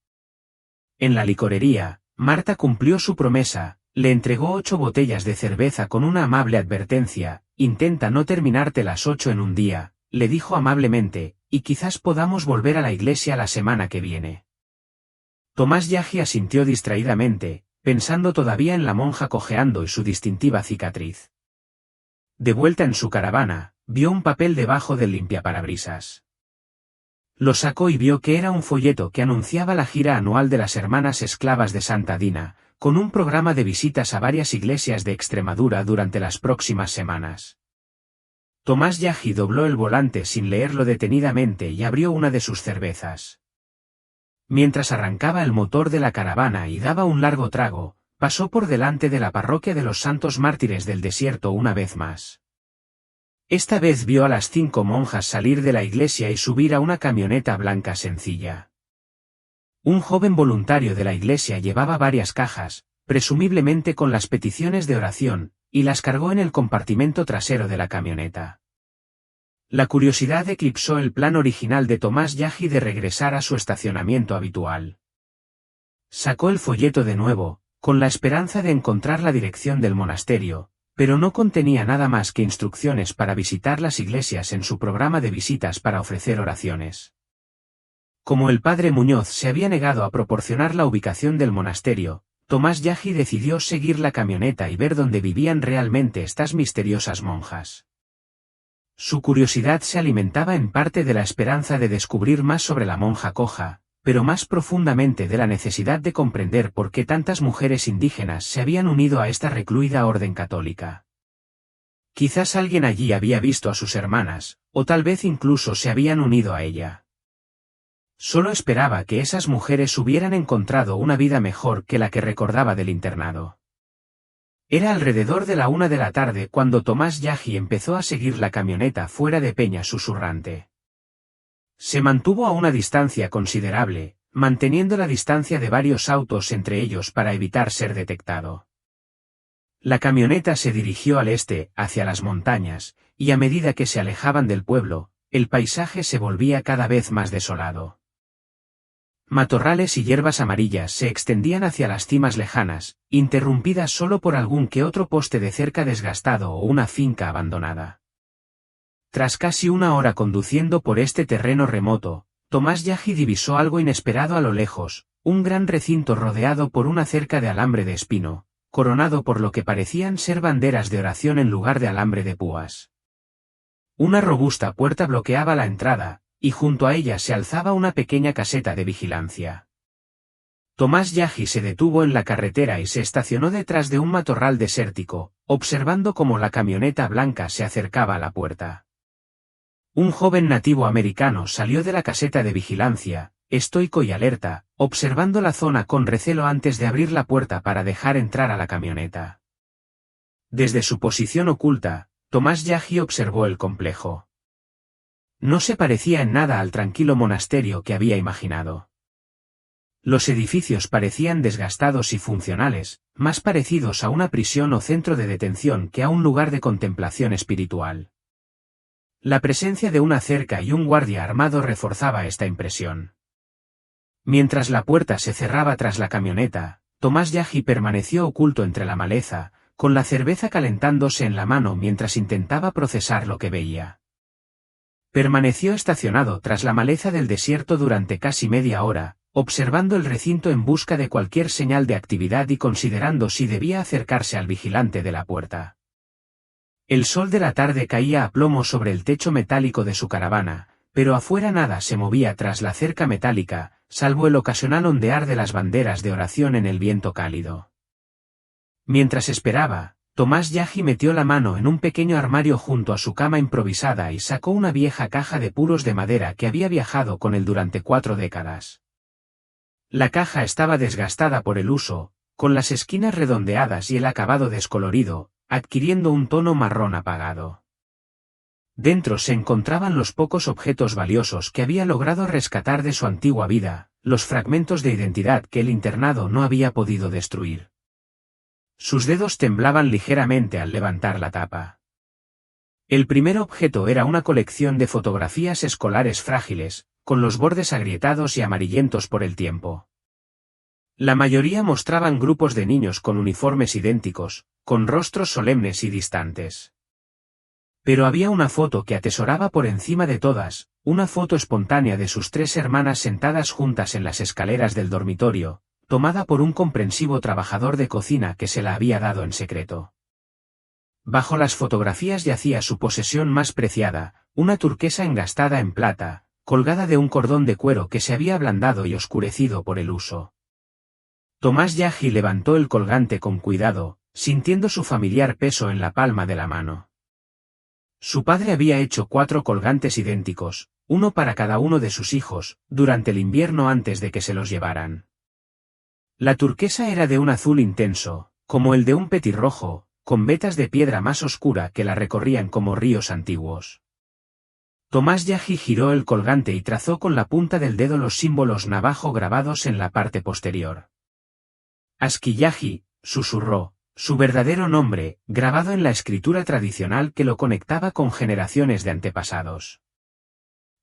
En la licorería, Marta cumplió su promesa, le entregó 8 botellas de cerveza con una amable advertencia: intenta no terminarte las 8 en un día, le dijo amablemente, y quizás podamos volver a la iglesia la semana que viene. Tomás Yagi asintió distraídamente, pensando todavía en la monja cojeando y su distintiva cicatriz. De vuelta en su caravana, vio un papel debajo del limpiaparabrisas. Lo sacó y vio que era un folleto que anunciaba la gira anual de las Hermanas Esclavas de Santa Dina, con un programa de visitas a varias iglesias de Extremadura durante las próximas semanas. Tomás Yagi dobló el volante sin leerlo detenidamente y abrió una de sus cervezas. Mientras arrancaba el motor de la caravana y daba un largo trago, pasó por delante de la parroquia de los Santos Mártires del Desierto una vez más. Esta vez vio a las 5 monjas salir de la iglesia y subir a una camioneta blanca sencilla. Un joven voluntario de la iglesia llevaba varias cajas, presumiblemente con las peticiones de oración, y las cargó en el compartimento trasero de la camioneta. La curiosidad eclipsó el plan original de Tomás Yagi de regresar a su estacionamiento habitual. Sacó el folleto de nuevo, con la esperanza de encontrar la dirección del monasterio, pero no contenía nada más que instrucciones para visitar las iglesias en su programa de visitas para ofrecer oraciones. Como el padre Muñoz se había negado a proporcionar la ubicación del monasterio, Tomás Yagi decidió seguir la camioneta y ver dónde vivían realmente estas misteriosas monjas. Su curiosidad se alimentaba en parte de la esperanza de descubrir más sobre la monja coja, pero más profundamente de la necesidad de comprender por qué tantas mujeres indígenas se habían unido a esta recluida orden católica. Quizás alguien allí había visto a sus hermanas, o tal vez incluso se habían unido a ella. Solo esperaba que esas mujeres hubieran encontrado una vida mejor que la que recordaba del internado. Era alrededor de la 1 de la tarde cuando Tomás Yagi empezó a seguir la camioneta fuera de Peña susurrante. Se mantuvo a una distancia considerable, manteniendo la distancia de varios autos entre ellos para evitar ser detectado. La camioneta se dirigió al este, hacia las montañas, y a medida que se alejaban del pueblo, el paisaje se volvía cada vez más desolado. Matorrales y hierbas amarillas se extendían hacia las cimas lejanas, interrumpidas solo por algún que otro poste de cerca desgastado o una finca abandonada. Tras casi 1 hora conduciendo por este terreno remoto, Tomás Yagi divisó algo inesperado a lo lejos, un gran recinto rodeado por una cerca de alambre de espino, coronado por lo que parecían ser banderas de oración en lugar de alambre de púas. Una robusta puerta bloqueaba la entrada, y junto a ella se alzaba una pequeña caseta de vigilancia. Tomás Yagi se detuvo en la carretera y se estacionó detrás de un matorral desértico, observando cómo la camioneta blanca se acercaba a la puerta. Un joven nativo americano salió de la caseta de vigilancia, estoico y alerta, observando la zona con recelo antes de abrir la puerta para dejar entrar a la camioneta. Desde su posición oculta, Tomás Yagi observó el complejo. No se parecía en nada al tranquilo monasterio que había imaginado. Los edificios parecían desgastados y funcionales, más parecidos a una prisión o centro de detención que a un lugar de contemplación espiritual. La presencia de una cerca y un guardia armado reforzaba esta impresión. Mientras la puerta se cerraba tras la camioneta, Tomás Yagi permaneció oculto entre la maleza, con la cerveza calentándose en la mano mientras intentaba procesar lo que veía. Permaneció estacionado tras la maleza del desierto durante casi media hora, observando el recinto en busca de cualquier señal de actividad y considerando si debía acercarse al vigilante de la puerta. El sol de la tarde caía a plomo sobre el techo metálico de su caravana, pero afuera nada se movía tras la cerca metálica, salvo el ocasional ondear de las banderas de oración en el viento cálido. Mientras esperaba, Tomás Yagi metió la mano en un pequeño armario junto a su cama improvisada y sacó una vieja caja de puros de madera que había viajado con él durante 4 décadas. La caja estaba desgastada por el uso, con las esquinas redondeadas y el acabado descolorido, adquiriendo un tono marrón apagado. Dentro se encontraban los pocos objetos valiosos que había logrado rescatar de su antigua vida, los fragmentos de identidad que el internado no había podido destruir. Sus dedos temblaban ligeramente al levantar la tapa. El primer objeto era una colección de fotografías escolares frágiles, con los bordes agrietados y amarillentos por el tiempo. La mayoría mostraban grupos de niños con uniformes idénticos, con rostros solemnes y distantes. Pero había una foto que atesoraba por encima de todas, una foto espontánea de sus 3 hermanas sentadas juntas en las escaleras del dormitorio, tomada por un comprensivo trabajador de cocina que se la había dado en secreto. Bajo las fotografías yacía su posesión más preciada, una turquesa engastada en plata, colgada de un cordón de cuero que se había ablandado y oscurecido por el uso. Tomás Yagi levantó el colgante con cuidado, sintiendo su familiar peso en la palma de la mano. Su padre había hecho 4 colgantes idénticos, uno para cada uno de sus hijos, durante el invierno antes de que se los llevaran. La turquesa era de un azul intenso, como el de un petirrojo, con vetas de piedra más oscura que la recorrían como ríos antiguos. Tomás Yaji giró el colgante y trazó con la punta del dedo los símbolos navajo grabados en la parte posterior. Asquiyaji, susurró, su verdadero nombre, grabado en la escritura tradicional que lo conectaba con generaciones de antepasados.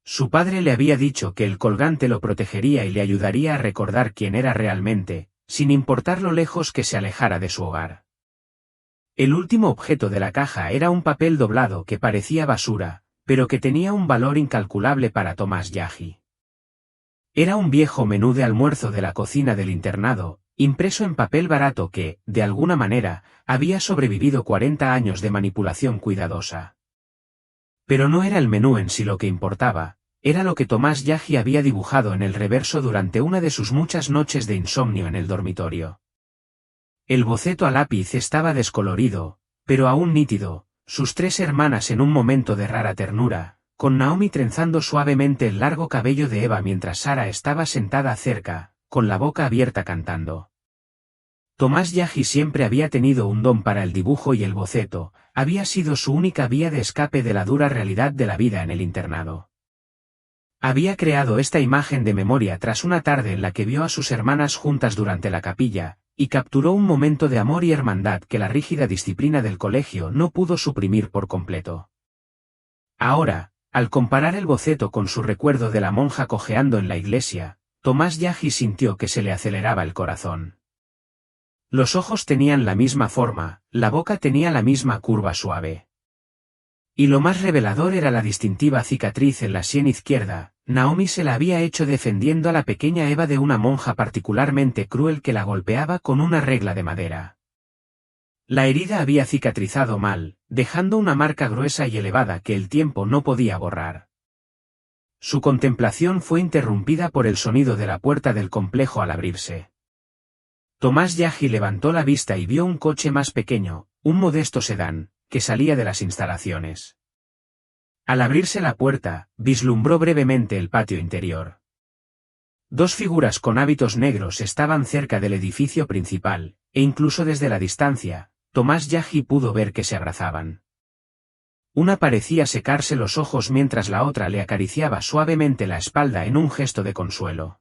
Su padre le había dicho que el colgante lo protegería y le ayudaría a recordar quién era realmente, sin importar lo lejos que se alejara de su hogar. El último objeto de la caja era un papel doblado que parecía basura, pero que tenía un valor incalculable para Tomás Yaji. Era un viejo menú de almuerzo de la cocina del internado, impreso en papel barato que, de alguna manera, había sobrevivido 40 años de manipulación cuidadosa. Pero no era el menú en sí lo que importaba, era lo que Tomás Yaji había dibujado en el reverso durante una de sus muchas noches de insomnio en el dormitorio. El boceto a lápiz estaba descolorido, pero aún nítido, sus 3 hermanas en un momento de rara ternura, con Naomi trenzando suavemente el largo cabello de Eva mientras Sara estaba sentada cerca, con la boca abierta cantando. Tomás Yaji siempre había tenido un don para el dibujo y el boceto, había sido su única vía de escape de la dura realidad de la vida en el internado. Había creado esta imagen de memoria tras una tarde en la que vio a sus hermanas juntas durante la capilla, y capturó un momento de amor y hermandad que la rígida disciplina del colegio no pudo suprimir por completo. Ahora, al comparar el boceto con su recuerdo de la monja cojeando en la iglesia, Tomás Yaji sintió que se le aceleraba el corazón. Los ojos tenían la misma forma, la boca tenía la misma curva suave. Y lo más revelador era la distintiva cicatriz en la sien izquierda. Naomi se la había hecho defendiendo a la pequeña Eva de una monja particularmente cruel que la golpeaba con una regla de madera. La herida había cicatrizado mal, dejando una marca gruesa y elevada que el tiempo no podía borrar. Su contemplación fue interrumpida por el sonido de la puerta del complejo al abrirse. Tomás Yaji levantó la vista y vio un coche más pequeño, un modesto sedán, que salía de las instalaciones. Al abrirse la puerta, vislumbró brevemente el patio interior. 2 figuras con hábitos negros estaban cerca del edificio principal, e incluso desde la distancia, Tomás Yaji pudo ver que se abrazaban. Una parecía secarse los ojos mientras la otra le acariciaba suavemente la espalda en un gesto de consuelo.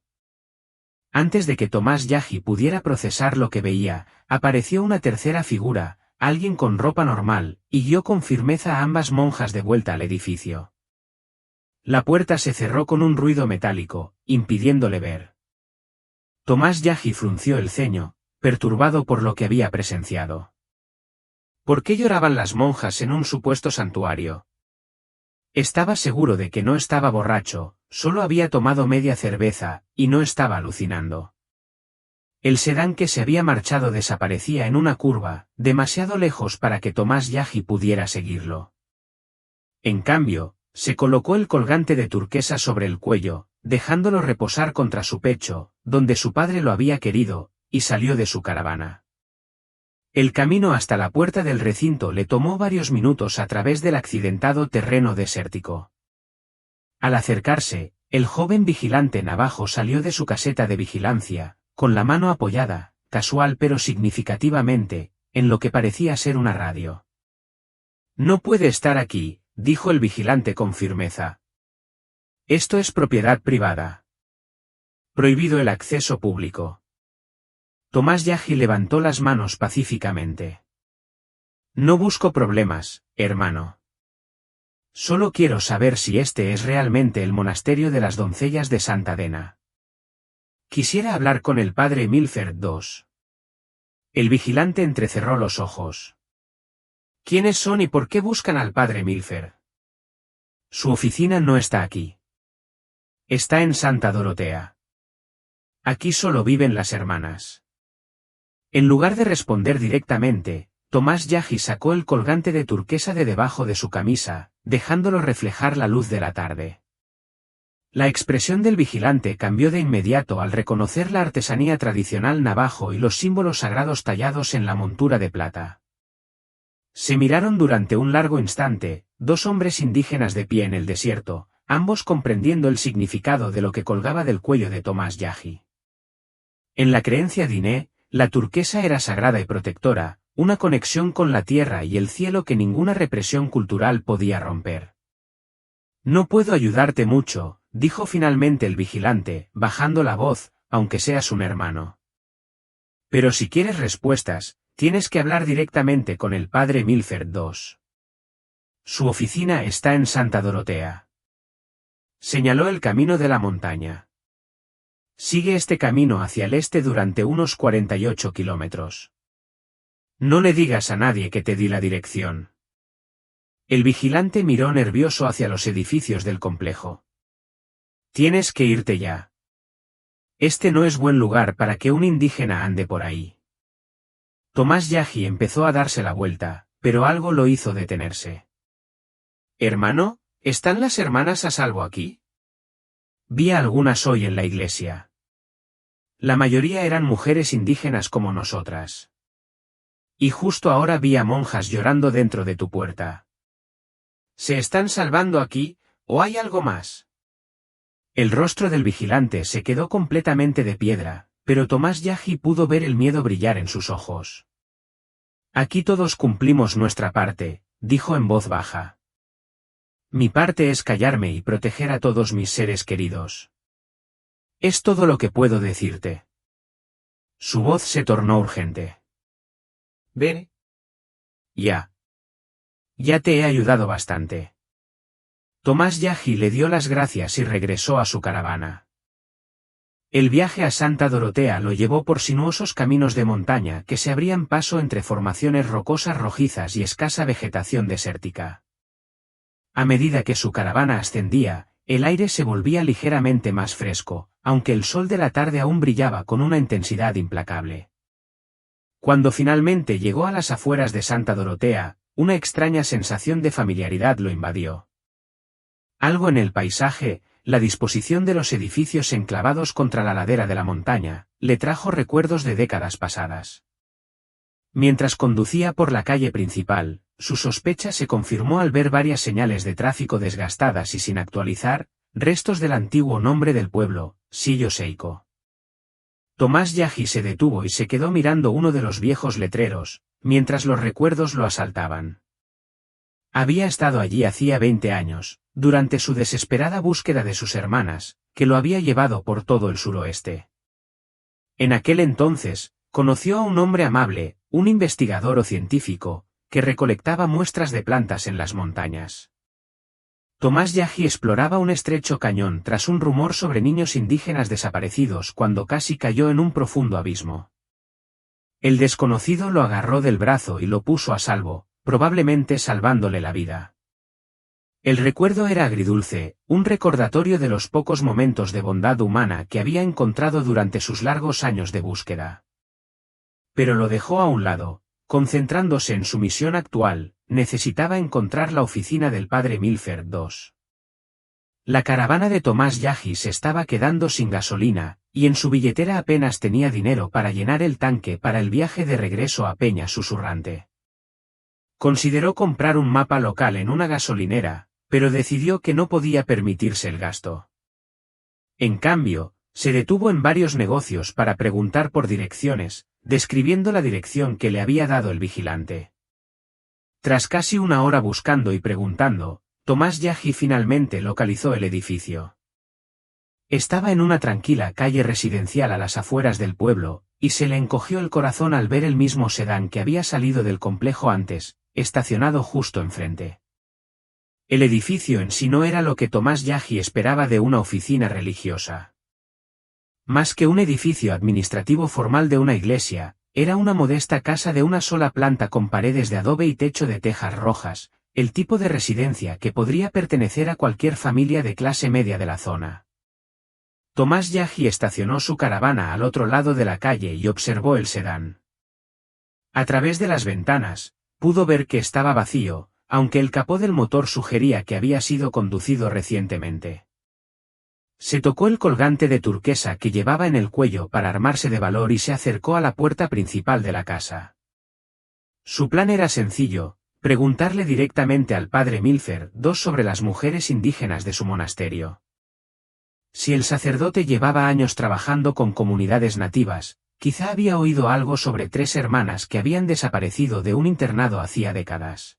Antes de que Tomás Yaji pudiera procesar lo que veía, apareció una tercera figura, alguien con ropa normal, y guió con firmeza a ambas monjas de vuelta al edificio. La puerta se cerró con un ruido metálico, impidiéndole ver. Tomás Yaji frunció el ceño, perturbado por lo que había presenciado. ¿Por qué lloraban las monjas en un supuesto santuario? Estaba seguro de que no estaba borracho, solo había tomado media cerveza, y no estaba alucinando. El sedán que se había marchado desaparecía en una curva, demasiado lejos para que Tomás Yaji pudiera seguirlo. En cambio, se colocó el colgante de turquesa sobre el cuello, dejándolo reposar contra su pecho, donde su padre lo había querido, y salió de su caravana. El camino hasta la puerta del recinto le tomó varios minutos a través del accidentado terreno desértico. Al acercarse, el joven vigilante navajo salió de su caseta de vigilancia, con la mano apoyada, casual pero significativamente, en lo que parecía ser una radio. No puede estar aquí, dijo el vigilante con firmeza. Esto es propiedad privada. Prohibido el acceso público. Tomás Yaji levantó las manos pacíficamente. No busco problemas, hermano. Solo quiero saber si este es realmente el monasterio de las doncellas de Santa Dena. Quisiera hablar con el padre Milford II. El vigilante entrecerró los ojos. ¿Quiénes son y por qué buscan al padre Milford? Su oficina no está aquí. Está en Santa Dorotea. Aquí solo viven las hermanas. En lugar de responder directamente, Tomás Yaji sacó el colgante de turquesa de debajo de su camisa, dejándolo reflejar la luz de la tarde. La expresión del vigilante cambió de inmediato al reconocer la artesanía tradicional navajo y los símbolos sagrados tallados en la montura de plata. Se miraron durante un largo instante, dos hombres indígenas de pie en el desierto, ambos comprendiendo el significado de lo que colgaba del cuello de Tomás Yahi. En la creencia diné, la turquesa era sagrada y protectora, una conexión con la tierra y el cielo que ninguna represión cultural podía romper. No puedo ayudarte mucho, dijo finalmente el vigilante, bajando la voz, aunque seas un hermano. Pero si quieres respuestas, tienes que hablar directamente con el padre Milford II. Su oficina está en Santa Dorotea. Señaló el camino de la montaña. Sigue este camino hacia el este durante unos 48 kilómetros. No le digas a nadie que te di la dirección. El vigilante miró nervioso hacia los edificios del complejo. Tienes que irte ya. Este no es buen lugar para que un indígena ande por ahí. Tomás Yahi empezó a darse la vuelta, pero algo lo hizo detenerse. Hermano, ¿están las hermanas a salvo aquí? Vi a algunas hoy en la iglesia. La mayoría eran mujeres indígenas como nosotras. Y justo ahora vi a monjas llorando dentro de tu puerta. ¿Se están salvando aquí, o hay algo más? El rostro del vigilante se quedó completamente de piedra, pero Tomás Yahi pudo ver el miedo brillar en sus ojos. Aquí todos cumplimos nuestra parte, dijo en voz baja. Mi parte es callarme y proteger a todos mis seres queridos. Es todo lo que puedo decirte. Su voz se tornó urgente. Ve. Ya. Ya te he ayudado bastante. Tomás Yahi le dio las gracias y regresó a su caravana. El viaje a Santa Dorotea lo llevó por sinuosos caminos de montaña que se abrían paso entre formaciones rocosas rojizas y escasa vegetación desértica. A medida que su caravana ascendía, el aire se volvía ligeramente más fresco, aunque el sol de la tarde aún brillaba con una intensidad implacable. Cuando finalmente llegó a las afueras de Santa Dorotea, una extraña sensación de familiaridad lo invadió. Algo en el paisaje, la disposición de los edificios enclavados contra la ladera de la montaña, le trajo recuerdos de décadas pasadas. Mientras conducía por la calle principal, su sospecha se confirmó al ver varias señales de tráfico desgastadas y sin actualizar, restos del antiguo nombre del pueblo, Sillo Seiko. Tomás Yahi se detuvo y se quedó mirando uno de los viejos letreros, mientras los recuerdos lo asaltaban. Había estado allí hacía 20 años, durante su desesperada búsqueda de sus hermanas, que lo había llevado por todo el suroeste. En aquel entonces, conoció a un hombre amable, un investigador o científico, que recolectaba muestras de plantas en las montañas. Tomás Yahi exploraba un estrecho cañón tras un rumor sobre niños indígenas desaparecidos cuando casi cayó en un profundo abismo. El desconocido lo agarró del brazo y lo puso a salvo, probablemente salvándole la vida. El recuerdo era agridulce, un recordatorio de los pocos momentos de bondad humana que había encontrado durante sus largos años de búsqueda. Pero lo dejó a un lado, concentrándose en su misión actual, necesitaba encontrar la oficina del padre Milford II. La caravana de Tomás Yahi se estaba quedando sin gasolina, y en su billetera apenas tenía dinero para llenar el tanque para el viaje de regreso a Peña Susurrante. Consideró comprar un mapa local en una gasolinera, pero decidió que no podía permitirse el gasto. En cambio, se detuvo en varios negocios para preguntar por direcciones, describiendo la dirección que le había dado el vigilante. Tras casi una hora buscando y preguntando, Tomás Yahi finalmente localizó el edificio. Estaba en una tranquila calle residencial a las afueras del pueblo, y se le encogió el corazón al ver el mismo sedán que había salido del complejo antes, estacionado justo enfrente. El edificio en sí no era lo que Tomás Yahi esperaba de una oficina religiosa. Más que un edificio administrativo formal de una iglesia, era una modesta casa de una sola planta con paredes de adobe y techo de tejas rojas, el tipo de residencia que podría pertenecer a cualquier familia de clase media de la zona. Tomás Yahi estacionó su caravana al otro lado de la calle y observó el sedán. A través de las ventanas, pudo ver que estaba vacío, aunque el capó del motor sugería que había sido conducido recientemente. Se tocó el colgante de turquesa que llevaba en el cuello para armarse de valor y se acercó a la puerta principal de la casa. Su plan era sencillo, preguntarle directamente al padre Milford II sobre las mujeres indígenas de su monasterio. Si el sacerdote llevaba años trabajando con comunidades nativas, quizá había oído algo sobre 3 hermanas que habían desaparecido de un internado hacía décadas.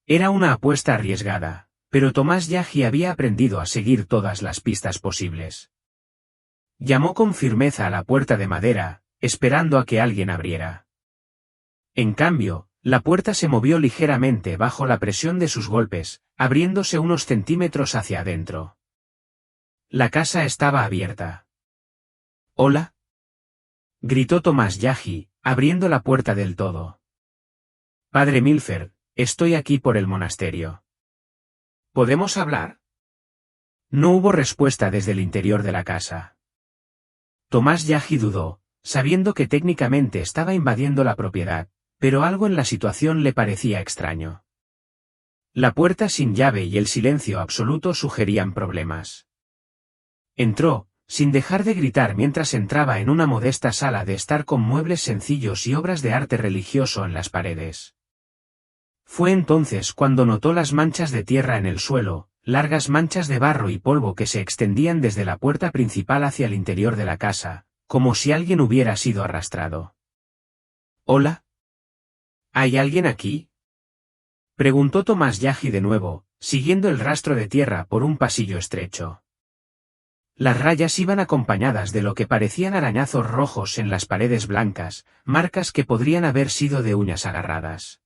Era una apuesta arriesgada, pero Tomás Yagi había aprendido a seguir todas las pistas posibles. Llamó con firmeza a la puerta de madera, esperando a que alguien abriera. En cambio, la puerta se movió ligeramente bajo la presión de sus golpes, abriéndose unos centímetros hacia adentro. La casa estaba abierta. «¿Hola?», gritó Tomás Yagi, abriendo la puerta del todo. «Padre Milford, estoy aquí por el monasterio. ¿Podemos hablar?». No hubo respuesta desde el interior de la casa. Tomás Yagi dudó, sabiendo que técnicamente estaba invadiendo la propiedad, pero algo en la situación le parecía extraño. La puerta sin llave y el silencio absoluto sugerían problemas. Entró, sin dejar de gritar mientras entraba en una modesta sala de estar con muebles sencillos y obras de arte religioso en las paredes. Fue entonces cuando notó las manchas de tierra en el suelo, largas manchas de barro y polvo que se extendían desde la puerta principal hacia el interior de la casa, como si alguien hubiera sido arrastrado. «¿Hola? ¿Hay alguien aquí?», preguntó Tomás Yagi de nuevo, siguiendo el rastro de tierra por un pasillo estrecho. Las rayas iban acompañadas de lo que parecían arañazos rojos en las paredes blancas, marcas que podrían haber sido de uñas agarradas.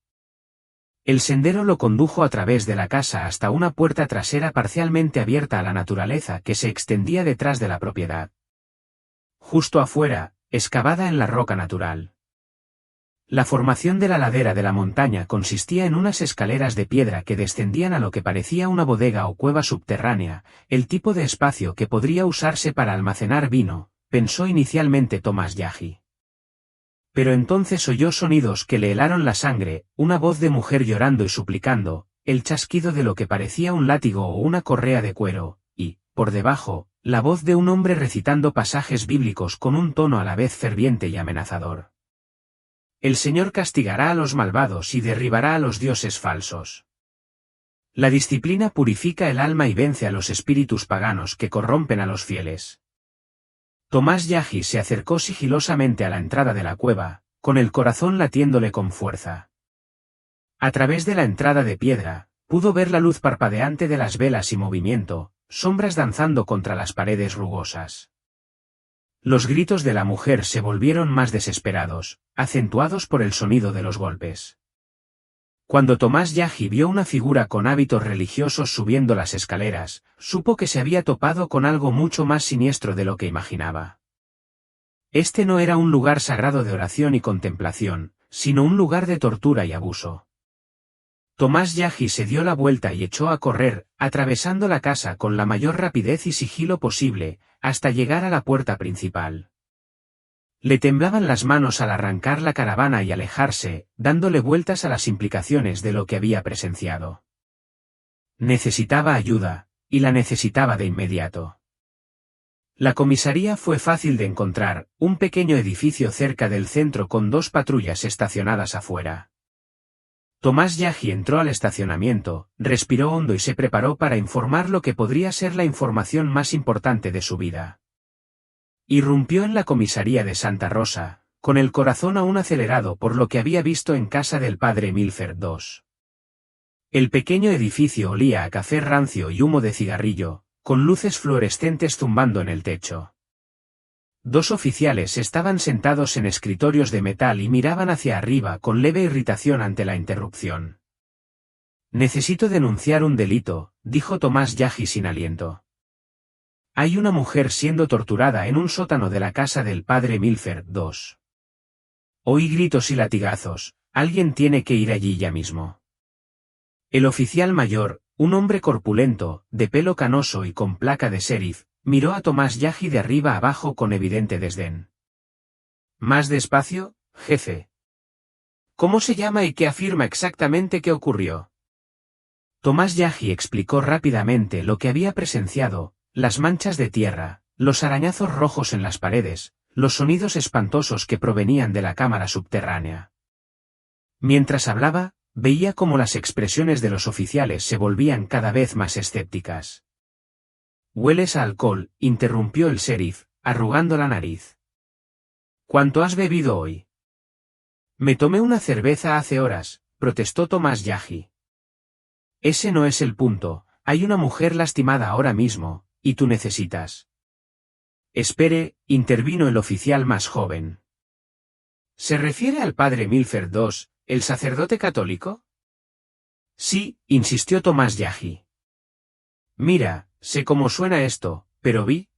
El sendero lo condujo a través de la casa hasta una puerta trasera parcialmente abierta a la naturaleza que se extendía detrás de la propiedad. Justo afuera, excavada en la roca natural. La formación de la ladera de la montaña consistía en unas escaleras de piedra que descendían a lo que parecía una bodega o cueva subterránea, el tipo de espacio que podría usarse para almacenar vino, pensó inicialmente Tomás Yagi. Pero entonces oyó sonidos que le helaron la sangre, una voz de mujer llorando y suplicando, el chasquido de lo que parecía un látigo o una correa de cuero, y, por debajo, la voz de un hombre recitando pasajes bíblicos con un tono a la vez ferviente y amenazador. El Señor castigará a los malvados y derribará a los dioses falsos. La disciplina purifica el alma y vence a los espíritus paganos que corrompen a los fieles. Tomás Yagi se acercó sigilosamente a la entrada de la cueva, con el corazón latiéndole con fuerza. A través de la entrada de piedra, pudo ver la luz parpadeante de las velas y movimiento, sombras danzando contra las paredes rugosas. Los gritos de la mujer se volvieron más desesperados, acentuados por el sonido de los golpes. Cuando Tomás Yagi vio una figura con hábitos religiosos subiendo las escaleras, supo que se había topado con algo mucho más siniestro de lo que imaginaba. Este no era un lugar sagrado de oración y contemplación, sino un lugar de tortura y abuso. Tomás Yagi se dio la vuelta y echó a correr, atravesando la casa con la mayor rapidez y sigilo posible, hasta llegar a la puerta principal. Le temblaban las manos al arrancar la caravana y alejarse, dándole vueltas a las implicaciones de lo que había presenciado. Necesitaba ayuda, y la necesitaba de inmediato. La comisaría fue fácil de encontrar, un pequeño edificio cerca del centro con 2 patrullas estacionadas afuera. Tomás Yagi entró al estacionamiento, respiró hondo y se preparó para informar lo que podría ser la información más importante de su vida. Irrumpió en la comisaría de Santa Rosa, con el corazón aún acelerado por lo que había visto en casa del padre Milford II. El pequeño edificio olía a café rancio y humo de cigarrillo, con luces fluorescentes zumbando en el techo. 2 oficiales estaban sentados en escritorios de metal y miraban hacia arriba con leve irritación ante la interrupción. «Necesito denunciar un delito», dijo Tomás Yagi sin aliento. «Hay una mujer siendo torturada en un sótano de la casa del padre Milford II. Oí gritos y latigazos, alguien tiene que ir allí ya mismo». El oficial mayor, un hombre corpulento, de pelo canoso y con placa de sheriff, miró a Tomás Yagi de arriba abajo con evidente desdén. «Más despacio, jefe. ¿Cómo se llama y qué afirma exactamente que ocurrió?». Tomás Yagi explicó rápidamente lo que había presenciado, las manchas de tierra, los arañazos rojos en las paredes, los sonidos espantosos que provenían de la cámara subterránea. Mientras hablaba, Veía cómo las expresiones de los oficiales se volvían cada vez más escépticas. «¿Hueles a alcohol?», interrumpió el sheriff, arrugando la nariz. «¿Cuánto has bebido hoy?» «Me tomé una cerveza hace horas», protestó Tomás Yagi. «Ese no es el punto, hay una mujer lastimada ahora mismo, y tú necesitas». «Espere», intervino el oficial más joven. ¿Se refiere al padre Milford II, el sacerdote católico? Sí, insistió Tomás Yagi. Mira, sé cómo suena esto, pero vi.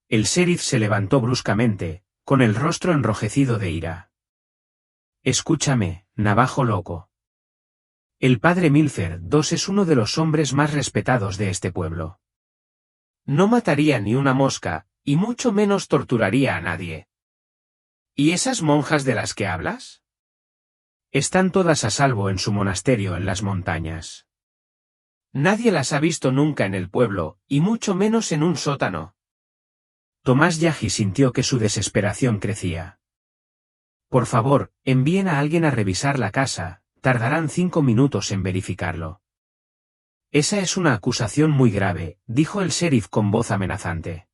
El sheriff se levantó bruscamente, con el rostro enrojecido de ira. Escúchame, navajo loco. El padre Milford II es uno de los hombres más respetados de este pueblo. No mataría ni una mosca, y mucho menos torturaría a nadie. ¿Y esas monjas de las que hablas? Están todas a salvo en su monasterio en las montañas. Nadie las ha visto nunca en el pueblo, y mucho menos en un sótano. Tomás Yagi sintió que su desesperación crecía. Por favor, envíen a alguien a revisar la casa, tardarán 5 minutos en verificarlo. Esa es una acusación muy grave, dijo el sheriff con voz amenazante.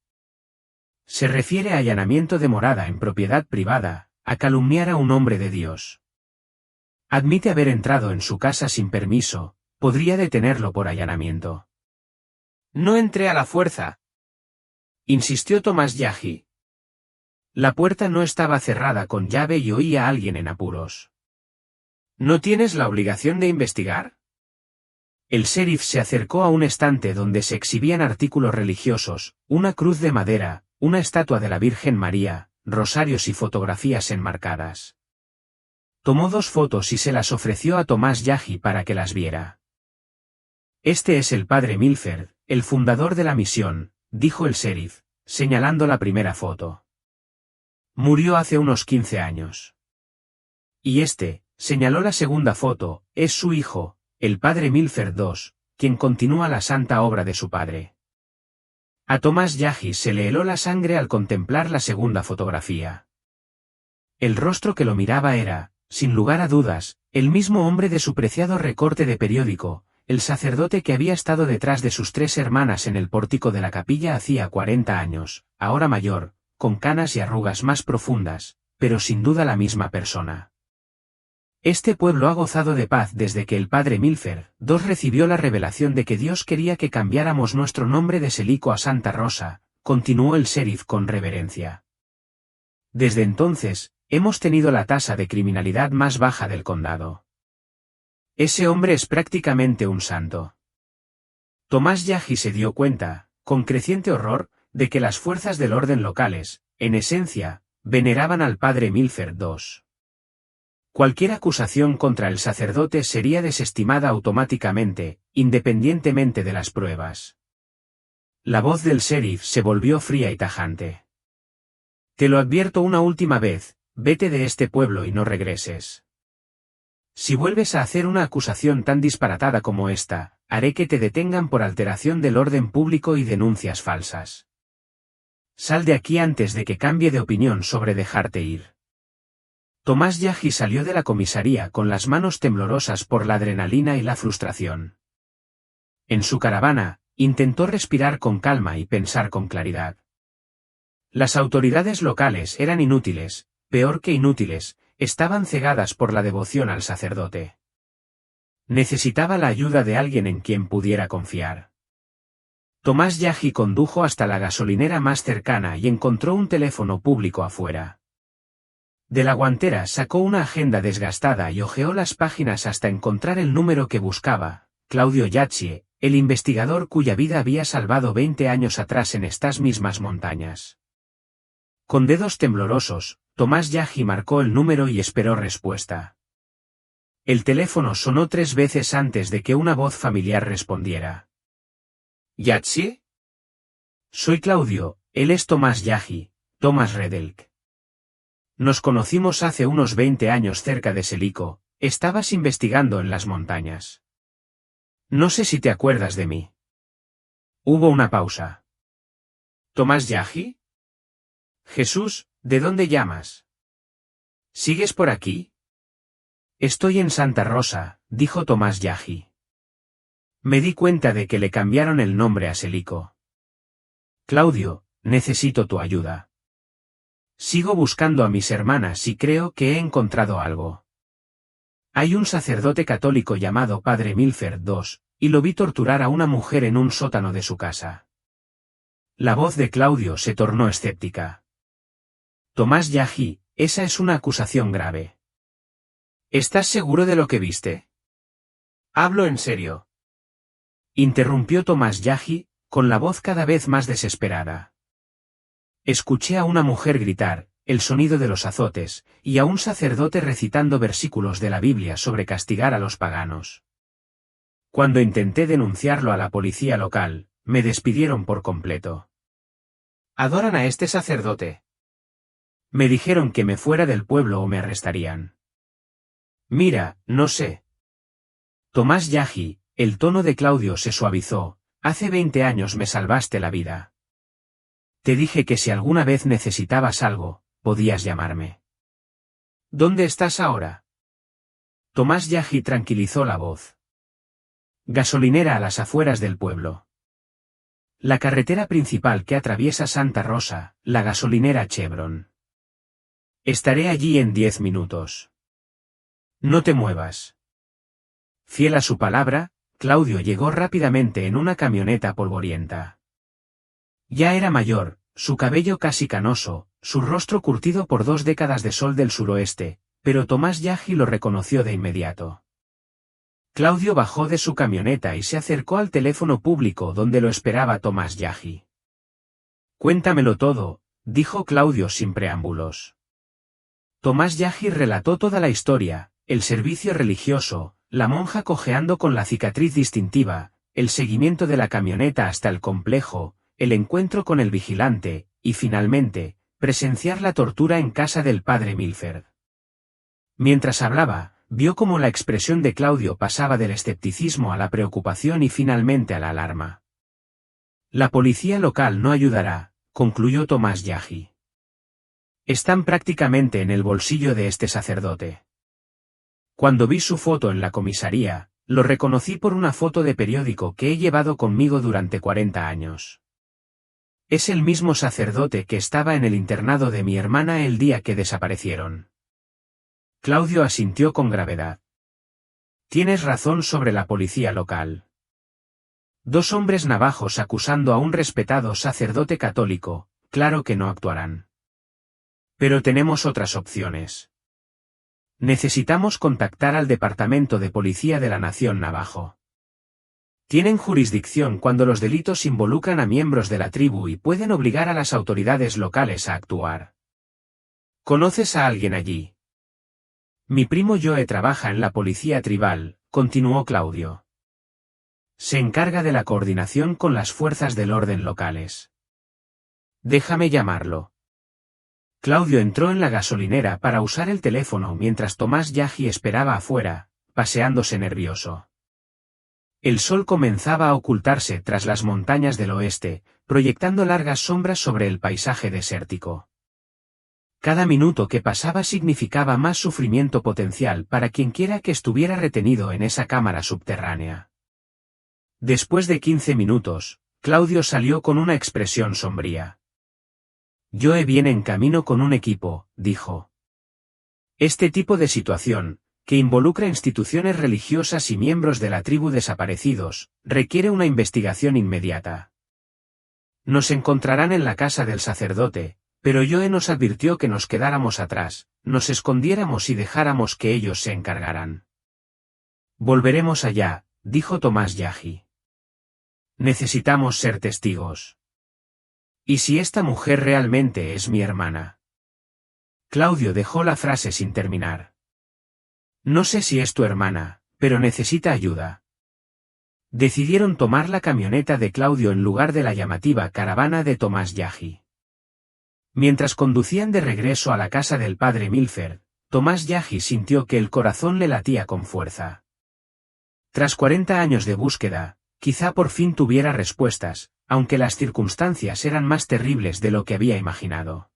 Se refiere a allanamiento de morada en propiedad privada, a calumniar a un hombre de Dios. Admite haber entrado en su casa sin permiso, podría detenerlo por allanamiento. No entré a la fuerza, insistió Tomás Yagi. La puerta no estaba cerrada con llave y oí a alguien en apuros. ¿No tienes la obligación de investigar? El sheriff se acercó a un estante donde se exhibían artículos religiosos, una cruz de madera, una estatua de la Virgen María, rosarios y fotografías enmarcadas. Tomó 2 fotos y se las ofreció a Tomás Yagi para que las viera. Este es el padre Milford, el fundador de la misión, dijo el sheriff, señalando la primera foto. Murió hace unos 15 años. Y este, señaló la segunda foto, es su hijo, el padre Milford II, quien continúa la santa obra de su padre. A Tomás Yagi se le heló la sangre al contemplar la segunda fotografía. El rostro que lo miraba era, sin lugar a dudas, el mismo hombre de su preciado recorte de periódico, el sacerdote que había estado detrás de sus 3 hermanas en el pórtico de la capilla hacía 40 años, ahora mayor, con canas y arrugas más profundas, pero sin duda la misma persona. Este pueblo ha gozado de paz desde que el padre Milford II recibió la revelación de que Dios quería que cambiáramos nuestro nombre de Selico a Santa Rosa, continuó el sheriff con reverencia. Desde entonces, hemos tenido la tasa de criminalidad más baja del condado. Ese hombre es prácticamente un santo. Tomás Yagi se dio cuenta, con creciente horror, de que las fuerzas del orden locales, en esencia, veneraban al padre Milford II. Cualquier acusación contra el sacerdote sería desestimada automáticamente, independientemente de las pruebas. La voz del sheriff se volvió fría y tajante. Te lo advierto una última vez, vete de este pueblo y no regreses. Si vuelves a hacer una acusación tan disparatada como esta, haré que te detengan por alteración del orden público y denuncias falsas. Sal de aquí antes de que cambie de opinión sobre dejarte ir. Tomás Yagi salió de la comisaría con las manos temblorosas por la adrenalina y la frustración. En su caravana, intentó respirar con calma y pensar con claridad. Las autoridades locales eran inútiles, peor que inútiles, estaban cegadas por la devoción al sacerdote. Necesitaba la ayuda de alguien en quien pudiera confiar. Tomás Yagi condujo hasta la gasolinera más cercana y encontró un teléfono público afuera. De la guantera sacó una agenda desgastada y hojeó las páginas hasta encontrar el número que buscaba, Claudio Yacci, el investigador cuya vida había salvado 20 años atrás en estas mismas montañas. Con dedos temblorosos, Tomás Yagi marcó el número y esperó respuesta. El teléfono sonó 3 veces antes de que una voz familiar respondiera. ¿Yacci? Soy Claudio, él es Tomás Yagi, Tomás Redelk. Nos conocimos hace unos 20 años cerca de Selico, estabas investigando en las montañas. No sé si te acuerdas de mí. Hubo una pausa. ¿Tomás Yagi? Jesús, ¿de dónde llamas? ¿Sigues por aquí? Estoy en Santa Rosa, dijo Tomás Yagi. Me di cuenta de que le cambiaron el nombre a Selico. Claudio, necesito tu ayuda. Sigo buscando a mis hermanas y creo que he encontrado algo. Hay un sacerdote católico llamado Padre Milford II, y lo vi torturar a una mujer en un sótano de su casa. La voz de Claudio se tornó escéptica. Tomás Yagi, esa es una acusación grave. ¿Estás seguro de lo que viste? Hablo en serio. Interrumpió Tomás Yagi, con la voz cada vez más desesperada. Escuché a una mujer gritar, el sonido de los azotes, y a un sacerdote recitando versículos de la Biblia sobre castigar a los paganos. Cuando intenté denunciarlo a la policía local, me despidieron por completo. ¿Adoran a este sacerdote? Me dijeron que me fuera del pueblo o me arrestarían. Mira, no sé. Tomás Yagi, el tono de Claudio se suavizó, hace 20 años me salvaste la vida. Te dije que si alguna vez necesitabas algo, podías llamarme. ¿Dónde estás ahora? Tomás Yagi tranquilizó la voz. Gasolinera a las afueras del pueblo. La carretera principal que atraviesa Santa Rosa, la gasolinera Chevron. Estaré allí en 10 minutos. No te muevas. Fiel a su palabra, Claudio llegó rápidamente en una camioneta polvorienta. Ya era mayor, su cabello casi canoso, su rostro curtido por 2 décadas de sol del suroeste, pero Tomás Yagi lo reconoció de inmediato. Claudio bajó de su camioneta y se acercó al teléfono público donde lo esperaba Tomás Yagi. Cuéntamelo todo, dijo Claudio sin preámbulos. Tomás Yagi relató toda la historia, el servicio religioso, la monja cojeando con la cicatriz distintiva, el seguimiento de la camioneta hasta el complejo, el encuentro con el vigilante, y finalmente, presenciar la tortura en casa del padre Milford. Mientras hablaba, vio cómo la expresión de Claudio pasaba del escepticismo a la preocupación y finalmente a la alarma. La policía local no ayudará, concluyó Tomás Yagi. Están prácticamente en el bolsillo de este sacerdote. Cuando vi su foto en la comisaría, lo reconocí por una foto de periódico que he llevado conmigo durante 40 años. Es el mismo sacerdote que estaba en el internado de mi hermana el día que desaparecieron. Claudio asintió con gravedad. Tienes razón sobre la policía local. 2 hombres navajos acusando a un respetado sacerdote católico, claro que no actuarán. Pero tenemos otras opciones. Necesitamos contactar al Departamento de Policía de la Nación Navajo. Tienen jurisdicción cuando los delitos involucran a miembros de la tribu y pueden obligar a las autoridades locales a actuar. ¿Conoces a alguien allí? Mi primo Joe trabaja en la policía tribal, continuó Claudio. Se encarga de la coordinación con las fuerzas del orden locales. Déjame llamarlo. Claudio entró en la gasolinera para usar el teléfono mientras Tomás Yagi esperaba afuera, paseándose nervioso. El sol comenzaba a ocultarse tras las montañas del oeste, proyectando largas sombras sobre el paisaje desértico. Cada minuto que pasaba significaba más sufrimiento potencial para quienquiera que estuviera retenido en esa cámara subterránea. Después de 15 minutos, Claudio salió con una expresión sombría. Joe viene en camino con un equipo, dijo. Este tipo de situación, que involucra instituciones religiosas y miembros de la tribu desaparecidos, requiere una investigación inmediata. Nos encontrarán en la casa del sacerdote, pero Joe nos advirtió que nos quedáramos atrás, nos escondiéramos y dejáramos que ellos se encargaran. Volveremos allá, dijo Tomás Yagi. Necesitamos ser testigos. ¿Y si esta mujer realmente es mi hermana? Claudio dejó la frase sin terminar. No sé si es tu hermana, pero necesita ayuda. Decidieron tomar la camioneta de Claudio en lugar de la llamativa caravana de Tomás Yagi. Mientras conducían de regreso a la casa del padre Milford, Tomás Yagi sintió que el corazón le latía con fuerza. Tras 40 años de búsqueda, quizá por fin tuviera respuestas, aunque las circunstancias eran más terribles de lo que había imaginado.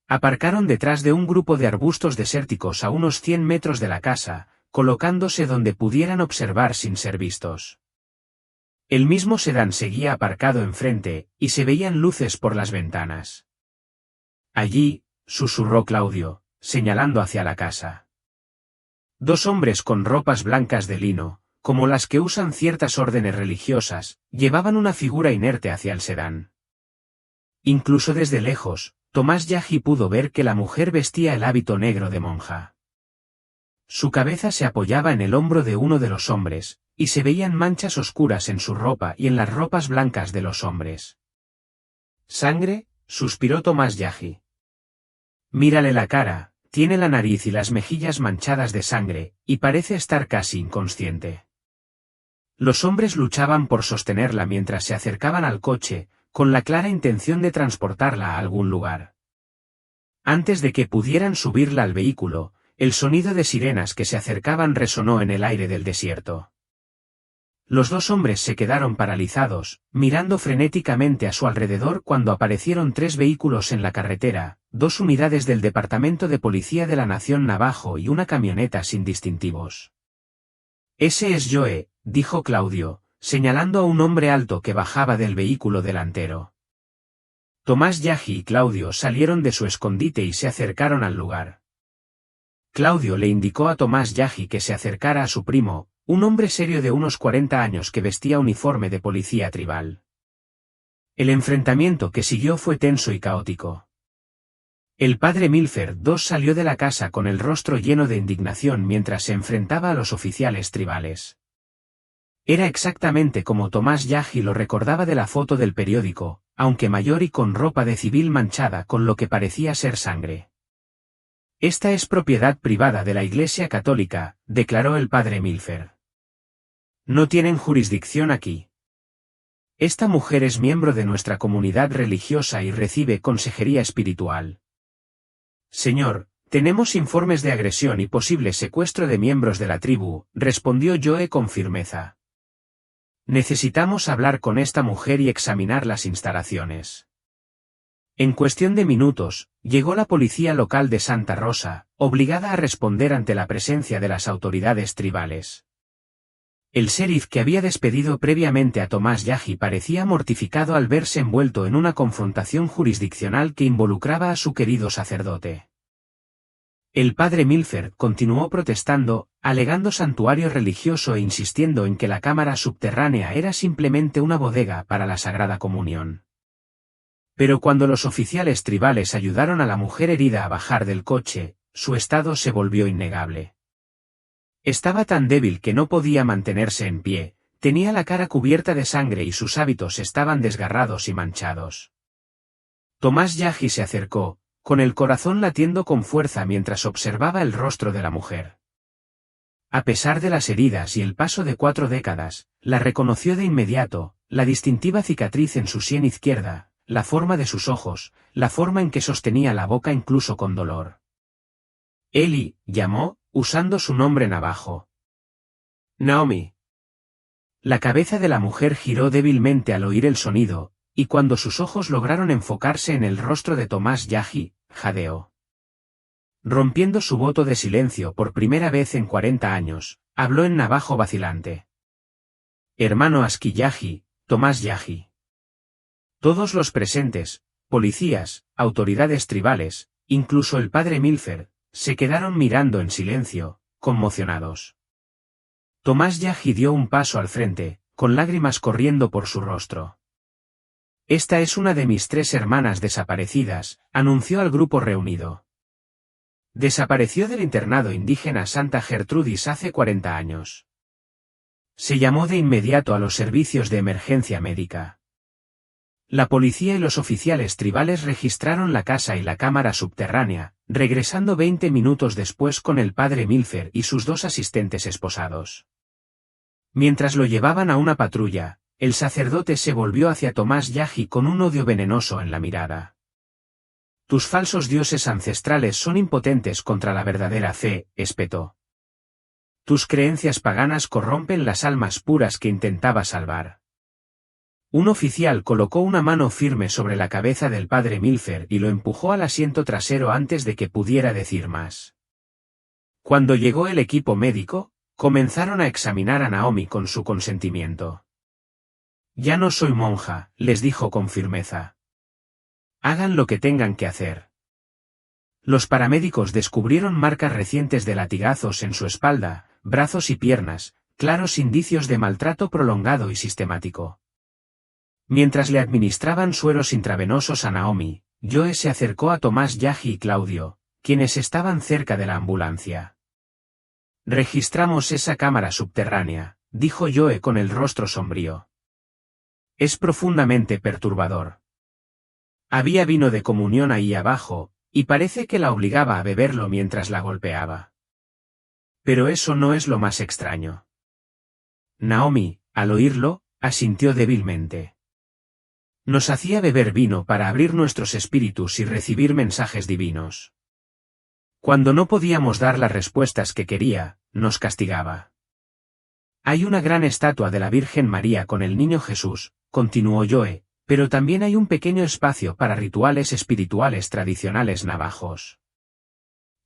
Aparcaron detrás de un grupo de arbustos desérticos a unos 100 metros de la casa, colocándose donde pudieran observar sin ser vistos. El mismo sedán seguía aparcado enfrente, y se veían luces por las ventanas. Allí, susurró Claudio, señalando hacia la casa. Dos hombres con ropas blancas de lino, como las que usan ciertas órdenes religiosas, llevaban una figura inerte hacia el sedán. Incluso desde lejos, Tomás Yagi pudo ver que la mujer vestía el hábito negro de monja. Su cabeza se apoyaba en el hombro de uno de los hombres, y se veían manchas oscuras en su ropa y en las ropas blancas de los hombres. «¿Sangre?», suspiró Tomás Yagi. «Mírale la cara, tiene la nariz y las mejillas manchadas de sangre, y parece estar casi inconsciente». Los hombres luchaban por sostenerla mientras se acercaban al coche, con la clara intención de transportarla a algún lugar. Antes de que pudieran subirla al vehículo, el sonido de sirenas que se acercaban resonó en el aire del desierto. Los dos hombres se quedaron paralizados, mirando frenéticamente a su alrededor cuando aparecieron 3 vehículos en la carretera, 2 unidades del Departamento de Policía de la Nación Navajo y una camioneta sin distintivos. «Ese es Joe», dijo Claudio, señalando a un hombre alto que bajaba del vehículo delantero. Tomás Yagi y Claudio salieron de su escondite y se acercaron al lugar. Claudio le indicó a Tomás Yagi que se acercara a su primo, un hombre serio de unos 40 años que vestía uniforme de policía tribal. El enfrentamiento que siguió fue tenso y caótico. El padre Milford II salió de la casa con el rostro lleno de indignación mientras se enfrentaba a los oficiales tribales. Era exactamente como Tomás Yagi lo recordaba de la foto del periódico, aunque mayor y con ropa de civil manchada con lo que parecía ser sangre. «Esta es propiedad privada de la Iglesia Católica», declaró el padre Milford. «No tienen jurisdicción aquí. Esta mujer es miembro de nuestra comunidad religiosa y recibe consejería espiritual». «Señor, tenemos informes de agresión y posible secuestro de miembros de la tribu», respondió Joe con firmeza. «Necesitamos hablar con esta mujer y examinar las instalaciones». En cuestión de minutos, llegó la policía local de Santa Rosa, obligada a responder ante la presencia de las autoridades tribales. El sheriff que había despedido previamente a Tomás Yagi parecía mortificado al verse envuelto en una confrontación jurisdiccional que involucraba a su querido sacerdote. El padre Milford continuó protestando, alegando santuario religioso e insistiendo en que la cámara subterránea era simplemente una bodega para la Sagrada Comunión. Pero cuando los oficiales tribales ayudaron a la mujer herida a bajar del coche, su estado se volvió innegable. Estaba tan débil que no podía mantenerse en pie, tenía la cara cubierta de sangre y sus hábitos estaban desgarrados y manchados. Tomás Yagi se acercó, con el corazón latiendo con fuerza mientras observaba el rostro de la mujer. A pesar de las heridas y el paso de 4 décadas, la reconoció de inmediato, la distintiva cicatriz en su sien izquierda, la forma de sus ojos, la forma en que sostenía la boca incluso con dolor. «Eli», llamó, usando su nombre navajo. «Naomi». La cabeza de la mujer giró débilmente al oír el sonido, y cuando sus ojos lograron enfocarse en el rostro de Tomás Yagi, jadeó. Rompiendo su voto de silencio por primera vez en 40 años, habló en navajo vacilante. «Hermano Aski Yagi, Tomás Yagi». Todos los presentes, policías, autoridades tribales, incluso el padre Milford, se quedaron mirando en silencio, conmocionados. Tomás Yagi dio un paso al frente, con lágrimas corriendo por su rostro. «Esta es una de mis 3 hermanas desaparecidas», anunció al grupo reunido. «Desapareció del internado indígena Santa Gertrudis hace 40 años. Se llamó de inmediato a los servicios de emergencia médica. La policía y los oficiales tribales registraron la casa y la cámara subterránea, regresando 20 minutos después con el padre Milford y sus 2 asistentes esposados. Mientras lo llevaban a una patrulla, el sacerdote se volvió hacia Tomás Yagi con un odio venenoso en la mirada. «Tus falsos dioses ancestrales son impotentes contra la verdadera fe», espetó. «Tus creencias paganas corrompen las almas puras que intentaba salvar. Un oficial colocó una mano firme sobre la cabeza del padre Milfer y lo empujó al asiento trasero antes de que pudiera decir más. Cuando llegó el equipo médico, comenzaron a examinar a Naomi con su consentimiento. «Ya no soy monja», les dijo con firmeza. «Hagan lo que tengan que hacer». Los paramédicos descubrieron marcas recientes de latigazos en su espalda, brazos y piernas, claros indicios de maltrato prolongado y sistemático. Mientras le administraban sueros intravenosos a Naomi, Joe se acercó a Tomás Yagi y Claudio, quienes estaban cerca de la ambulancia. «Registramos esa cámara subterránea», dijo Joe con el rostro sombrío. «Es profundamente perturbador. Había vino de comunión ahí abajo, y parece que la obligaba a beberlo mientras la golpeaba. Pero eso no es lo más extraño». Naomi, al oírlo, asintió débilmente. «Nos hacía beber vino para abrir nuestros espíritus y recibir mensajes divinos. Cuando no podíamos dar las respuestas que quería, nos castigaba. Hay una gran estatua de la Virgen María con el Niño Jesús», continuó Joe, «pero también hay un pequeño espacio para rituales espirituales tradicionales navajos.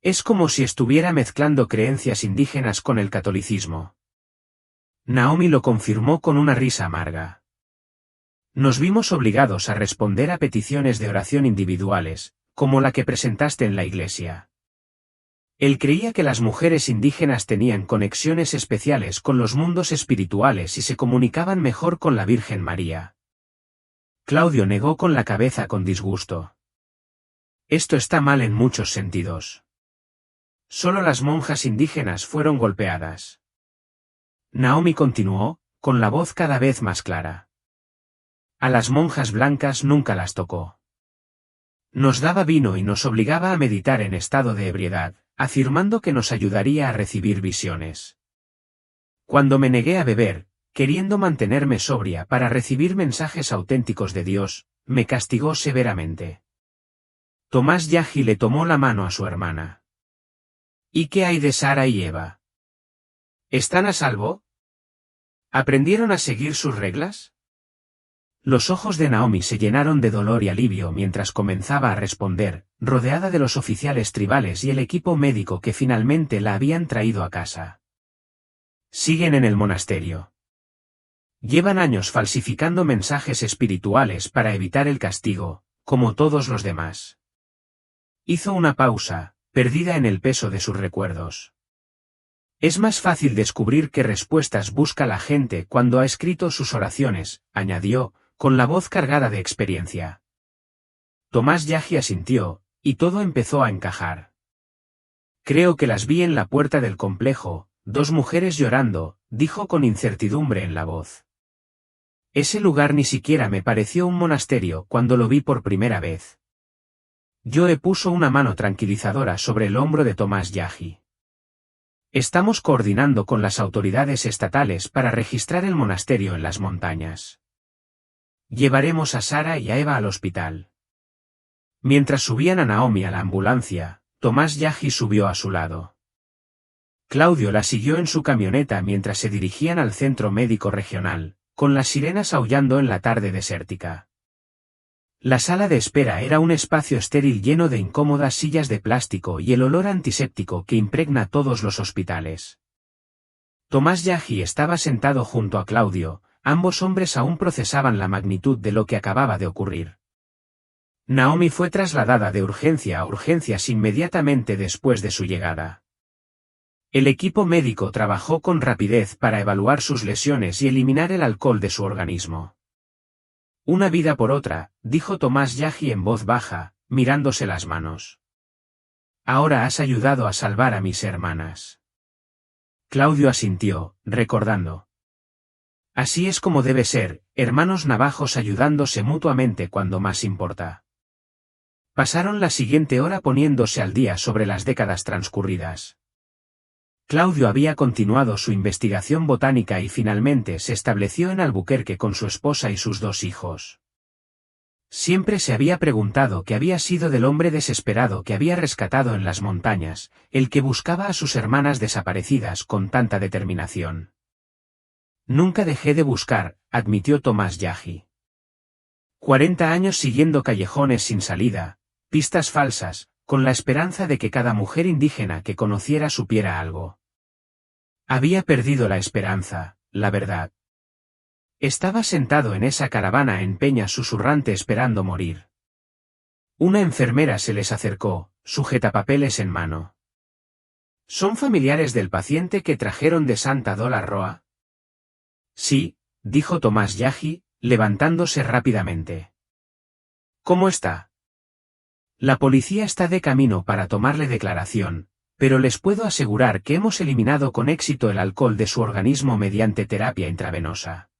Es como si estuviera mezclando creencias indígenas con el catolicismo». Naomi lo confirmó con una risa amarga. «Nos vimos obligados a responder a peticiones de oración individuales, como la que presentaste en la iglesia. Él creía que las mujeres indígenas tenían conexiones especiales con los mundos espirituales y se comunicaban mejor con la Virgen María». Claudio negó con la cabeza con disgusto. «Esto está mal en muchos sentidos. Solo las monjas indígenas fueron golpeadas». Naomi continuó, con la voz cada vez más clara. «A las monjas blancas nunca las tocó. Nos daba vino y nos obligaba a meditar en estado de ebriedad, afirmando que nos ayudaría a recibir visiones. Cuando me negué a beber, queriendo mantenerme sobria para recibir mensajes auténticos de Dios, me castigó severamente». Tomás Yagi le tomó la mano a su hermana. «¿Y qué hay de Sara y Eva? ¿Están a salvo? ¿Aprendieron a seguir sus reglas?». Los ojos de Naomi se llenaron de dolor y alivio mientras comenzaba a responder, rodeada de los oficiales tribales y el equipo médico que finalmente la habían traído a casa. «Siguen en el monasterio. Llevan años falsificando mensajes espirituales para evitar el castigo, como todos los demás». Hizo una pausa, perdida en el peso de sus recuerdos. «Es más fácil descubrir qué respuestas busca la gente cuando ha escrito sus oraciones», añadió, con la voz cargada de experiencia. Tomás Yagi asintió, y todo empezó a encajar. «Creo que las vi en la puerta del complejo, dos mujeres llorando», dijo con incertidumbre en la voz. «Ese lugar ni siquiera me pareció un monasterio cuando lo vi por primera vez». Joe puso una mano tranquilizadora sobre el hombro de Tomás Yagi. «Estamos coordinando con las autoridades estatales para registrar el monasterio en las montañas. Llevaremos a Sara y a Eva al hospital». Mientras subían a Naomi a la ambulancia, Tomás Yagi subió a su lado. Claudio la siguió en su camioneta mientras se dirigían al centro médico regional, con las sirenas aullando en la tarde desértica. La sala de espera era un espacio estéril lleno de incómodas sillas de plástico y el olor antiséptico que impregna todos los hospitales. Tomás Yagi estaba sentado junto a Claudio, ambos hombres aún procesaban la magnitud de lo que acababa de ocurrir. Naomi fue trasladada de urgencia a urgencias inmediatamente después de su llegada. El equipo médico trabajó con rapidez para evaluar sus lesiones y eliminar el alcohol de su organismo. «Una vida por otra», dijo Tomás Yagi en voz baja, mirándose las manos. «Ahora has ayudado a salvar a mis hermanas». Claudio asintió, recordando. «Así es como debe ser, hermanos navajos ayudándose mutuamente cuando más importa». Pasaron la siguiente hora poniéndose al día sobre las décadas transcurridas. Claudio había continuado su investigación botánica y finalmente se estableció en Albuquerque con su esposa y sus dos hijos. Siempre se había preguntado qué había sido del hombre desesperado que había rescatado en las montañas, el que buscaba a sus hermanas desaparecidas con tanta determinación. «Nunca dejé de buscar», admitió Tomás Yagi. 40 años siguiendo callejones sin salida, pistas falsas, con la esperanza de que cada mujer indígena que conociera supiera algo. Había perdido la esperanza, la verdad. Estaba sentado en esa caravana en peña susurrante esperando morir. Una enfermera se les acercó, sujetapapeles en mano. ¿Son familiares del paciente que trajeron de Santa Dola Roa? Sí, dijo Tomás Yagi, levantándose rápidamente. ¿Cómo está? La policía está de camino para tomarle declaración, pero les puedo asegurar que hemos eliminado con éxito el alcohol de su organismo mediante terapia intravenosa.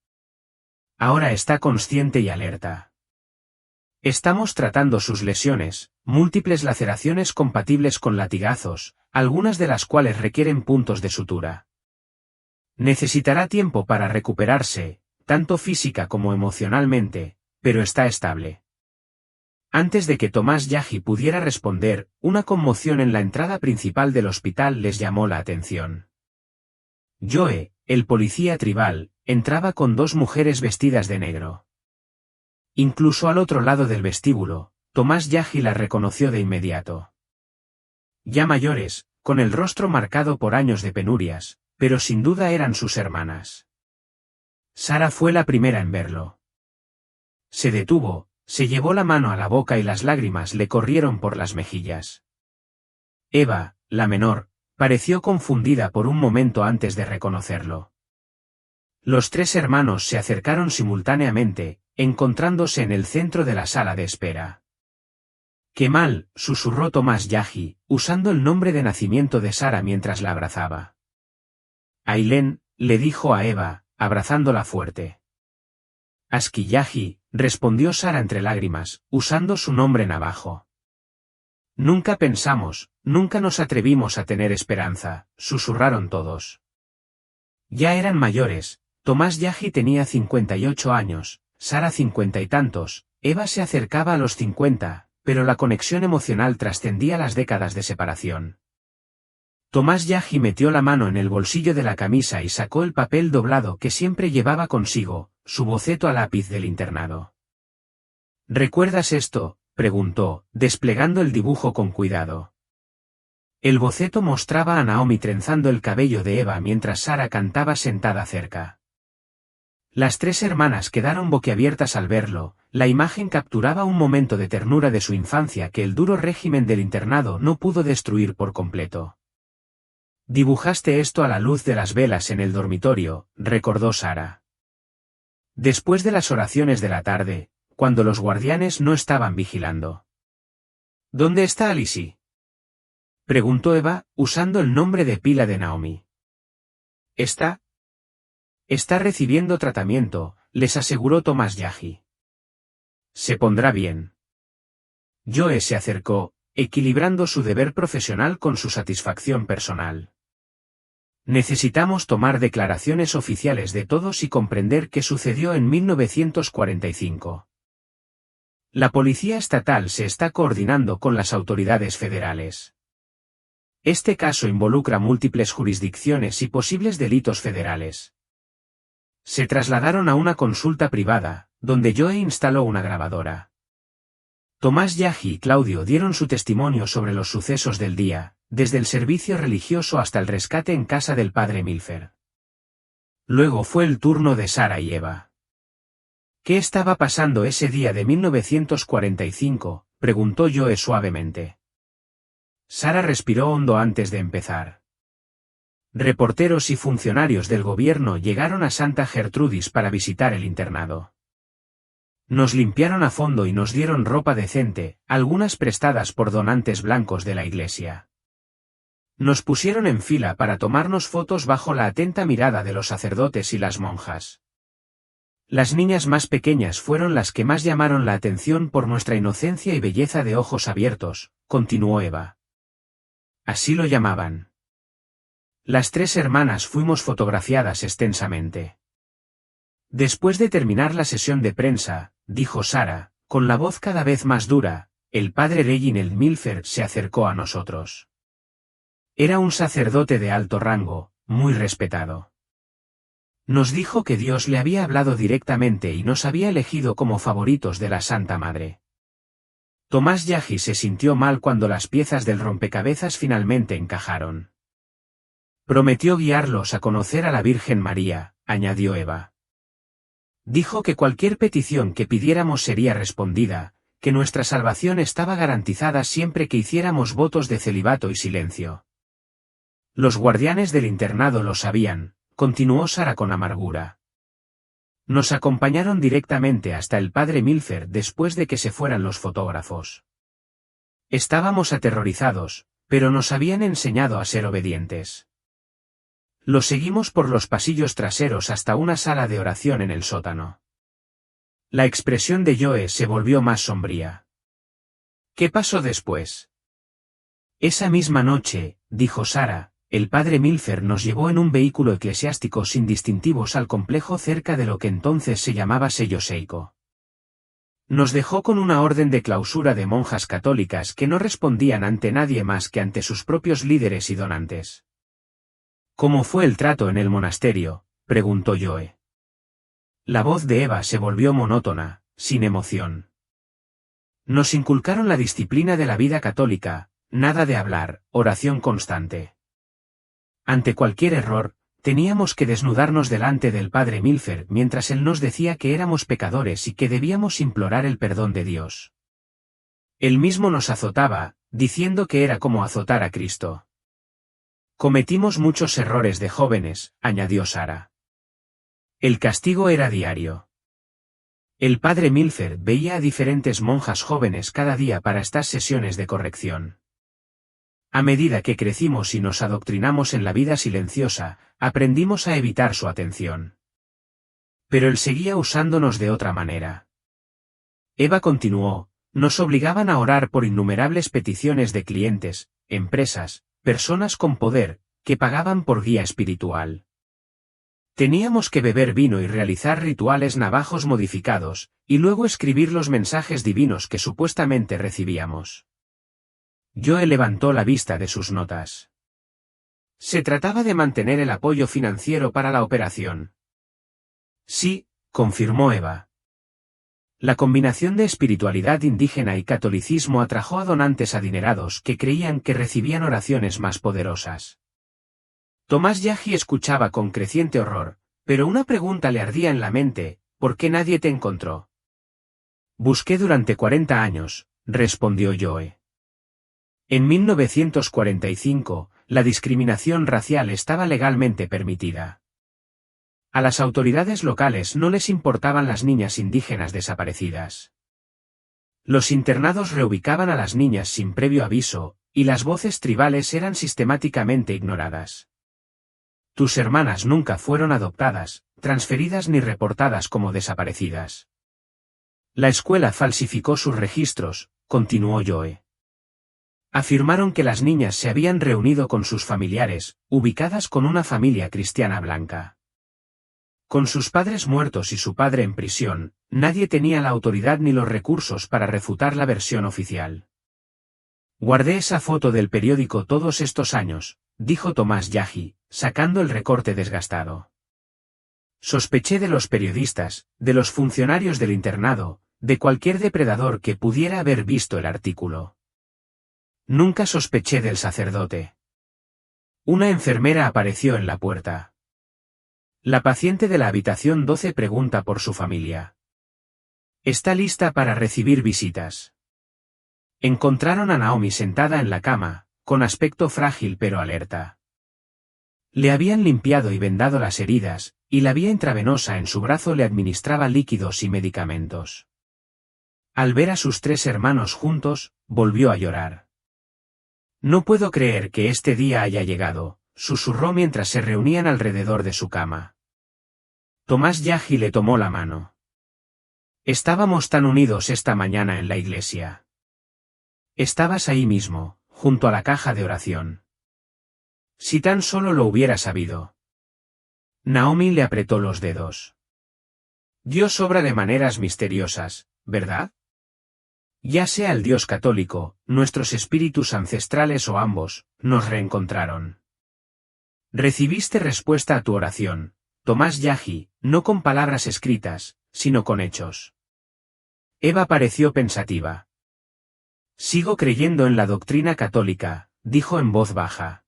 Ahora está consciente y alerta. Estamos tratando sus lesiones, múltiples laceraciones compatibles con latigazos, algunas de las cuales requieren puntos de sutura. Necesitará tiempo para recuperarse, tanto física como emocionalmente, pero está estable. Antes de que Tomás Yagi pudiera responder, una conmoción en la entrada principal del hospital les llamó la atención. Joe, el policía tribal, entraba con dos mujeres vestidas de negro. Incluso al otro lado del vestíbulo, Tomás Yagi las reconoció de inmediato. Ya mayores, con el rostro marcado por años de penurias, pero sin duda eran sus hermanas. Sara fue la primera en verlo. Se detuvo, se llevó la mano a la boca y las lágrimas le corrieron por las mejillas. Eva, la menor, pareció confundida por un momento antes de reconocerlo. Los tres hermanos se acercaron simultáneamente, encontrándose en el centro de la sala de espera. «¡Qué mal!», susurró Tomás Yagi, usando el nombre de nacimiento de Sara mientras la abrazaba. «Ailén», le dijo a Eva, abrazándola fuerte. «Aski Yagi», respondió Sara entre lágrimas, usando su nombre navajo. «Nunca pensamos, nunca nos atrevimos a tener esperanza», susurraron todos. Ya eran mayores, Tomás Yagi tenía 58 años, Sara 50 y tantos, Eva se acercaba a los 50, pero la conexión emocional trascendía las décadas de separación. Tomás Yagi metió la mano en el bolsillo de la camisa y sacó el papel doblado que siempre llevaba consigo, su boceto a lápiz del internado. «¿Recuerdas esto?», preguntó, desplegando el dibujo con cuidado. El boceto mostraba a Naomi trenzando el cabello de Eva mientras Sara cantaba sentada cerca. Las tres hermanas quedaron boquiabiertas al verlo, la imagen capturaba un momento de ternura de su infancia que el duro régimen del internado no pudo destruir por completo. «Dibujaste esto a la luz de las velas en el dormitorio», recordó Sara. Después de las oraciones de la tarde, cuando los guardianes no estaban vigilando. «¿Dónde está Alicia?», preguntó Eva, usando el nombre de pila de Naomi. Está recibiendo tratamiento», les aseguró Tomás Yagi. «Se pondrá bien». Joe se acercó, equilibrando su deber profesional con su satisfacción personal. «Necesitamos tomar declaraciones oficiales de todos y comprender qué sucedió en 1945. La policía estatal se está coordinando con las autoridades federales. Este caso involucra múltiples jurisdicciones y posibles delitos federales». Se trasladaron a una consulta privada, donde Joe instaló una grabadora. Tomás Yagi y Claudio dieron su testimonio sobre los sucesos del día, desde el servicio religioso hasta el rescate en casa del padre Milfer. Luego fue el turno de Sara y Eva. «¿Qué estaba pasando ese día de 1945?», preguntó Joe suavemente. Sara respiró hondo antes de empezar. Reporteros y funcionarios del gobierno llegaron a Santa Gertrudis para visitar el internado. Nos limpiaron a fondo y nos dieron ropa decente, algunas prestadas por donantes blancos de la iglesia. Nos pusieron en fila para tomarnos fotos bajo la atenta mirada de los sacerdotes y las monjas. Las niñas más pequeñas fueron las que más llamaron la atención por nuestra inocencia y belleza de ojos abiertos, continuó Eva. Así lo llamaban. Las tres hermanas fuimos fotografiadas extensamente. Después de terminar la sesión de prensa, dijo Sara, con la voz cada vez más dura, el padre Reginald Milfer se acercó a nosotros. Era un sacerdote de alto rango, muy respetado. Nos dijo que Dios le había hablado directamente y nos había elegido como favoritos de la Santa Madre. Tomás Yahi se sintió mal cuando las piezas del rompecabezas finalmente encajaron. Prometió guiarlos a conocer a la Virgen María, añadió Eva. Dijo que cualquier petición que pidiéramos sería respondida, que nuestra salvación estaba garantizada siempre que hiciéramos votos de celibato y silencio. Los guardianes del internado lo sabían, continuó Sara con amargura. Nos acompañaron directamente hasta el padre Milfer después de que se fueran los fotógrafos. Estábamos aterrorizados, pero nos habían enseñado a ser obedientes. Los seguimos por los pasillos traseros hasta una sala de oración en el sótano. La expresión de Joe se volvió más sombría. ¿Qué pasó después? Esa misma noche, dijo Sara, el padre Milfer nos llevó en un vehículo eclesiástico sin distintivos al complejo cerca de lo que entonces se llamaba Sello Seiko. Nos dejó con una orden de clausura de monjas católicas que no respondían ante nadie más que ante sus propios líderes y donantes. ¿Cómo fue el trato en el monasterio?, preguntó Joe. La voz de Eva se volvió monótona, sin emoción. Nos inculcaron la disciplina de la vida católica, nada de hablar, oración constante. Ante cualquier error, teníamos que desnudarnos delante del padre Milfer mientras él nos decía que éramos pecadores y que debíamos implorar el perdón de Dios. Él mismo nos azotaba, diciendo que era como azotar a Cristo. Cometimos muchos errores de jóvenes, añadió Sara. El castigo era diario. El padre Milfer veía a diferentes monjas jóvenes cada día para estas sesiones de corrección. A medida que crecimos y nos adoctrinamos en la vida silenciosa, aprendimos a evitar su atención. Pero él seguía usándonos de otra manera. Eva continuó, nos obligaban a orar por innumerables peticiones de clientes, empresas, personas con poder, que pagaban por guía espiritual. Teníamos que beber vino y realizar rituales navajos modificados, y luego escribir los mensajes divinos que supuestamente recibíamos. Joe levantó la vista de sus notas. Se trataba de mantener el apoyo financiero para la operación. Sí, confirmó Eva. La combinación de espiritualidad indígena y catolicismo atrajo a donantes adinerados que creían que recibían oraciones más poderosas. Tomás Yahi escuchaba con creciente horror, pero una pregunta le ardía en la mente: ¿por qué nadie te encontró? Busqué durante 40 años, respondió Joe. En 1945, la discriminación racial estaba legalmente permitida. A las autoridades locales no les importaban las niñas indígenas desaparecidas. Los internados reubicaban a las niñas sin previo aviso, y las voces tribales eran sistemáticamente ignoradas. Tus hermanas nunca fueron adoptadas, transferidas ni reportadas como desaparecidas. La escuela falsificó sus registros, continuó Joe. Afirmaron que las niñas se habían reunido con sus familiares, ubicadas con una familia cristiana blanca. Con sus padres muertos y su padre en prisión, nadie tenía la autoridad ni los recursos para refutar la versión oficial. Guardé esa foto del periódico todos estos años, dijo Tomás Yahi, sacando el recorte desgastado. Sospeché de los periodistas, de los funcionarios del internado, de cualquier depredador que pudiera haber visto el artículo. Nunca sospeché del sacerdote. Una enfermera apareció en la puerta. La paciente de la habitación 12 pregunta por su familia. Está lista para recibir visitas. Encontraron a Naomi sentada en la cama, con aspecto frágil pero alerta. Le habían limpiado y vendado las heridas, y la vía intravenosa en su brazo le administraba líquidos y medicamentos. Al ver a sus 3 hermanos juntos, volvió a llorar. No puedo creer que este día haya llegado, susurró mientras se reunían alrededor de su cama. Tomás Yahi le tomó la mano. Estábamos tan unidos esta mañana en la iglesia. Estabas ahí mismo, junto a la caja de oración. Si tan solo lo hubiera sabido. Naomi le apretó los dedos. Dios obra de maneras misteriosas, ¿verdad? Ya sea el Dios católico, nuestros espíritus ancestrales o ambos, nos reencontraron. Recibiste respuesta a tu oración, Tomás Yahi, no con palabras escritas, sino con hechos. Eva pareció pensativa. Sigo creyendo en la doctrina católica, dijo en voz baja.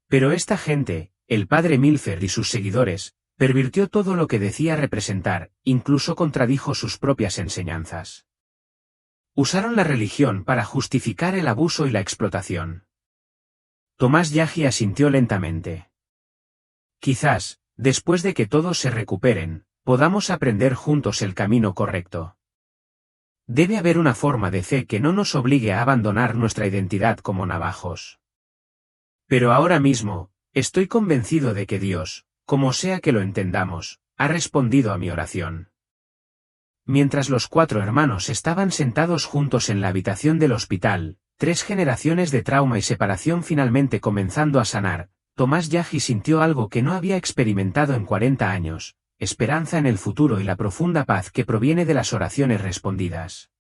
Pero esta gente, el padre Milford y sus seguidores, pervirtió todo lo que decía representar, incluso contradijo sus propias enseñanzas. Usaron la religión para justificar el abuso y la explotación. Tomás Yahi asintió lentamente. Quizás, después de que todos se recuperen, podamos aprender juntos el camino correcto. Debe haber una forma de fe que no nos obligue a abandonar nuestra identidad como navajos. Pero ahora mismo, estoy convencido de que Dios, como sea que lo entendamos, ha respondido a mi oración. Mientras los 4 hermanos estaban sentados juntos en la habitación del hospital, 3 generaciones de trauma y separación finalmente comenzando a sanar, Tomás Yahi sintió algo que no había experimentado en 40 años, esperanza en el futuro y la profunda paz que proviene de las oraciones respondidas.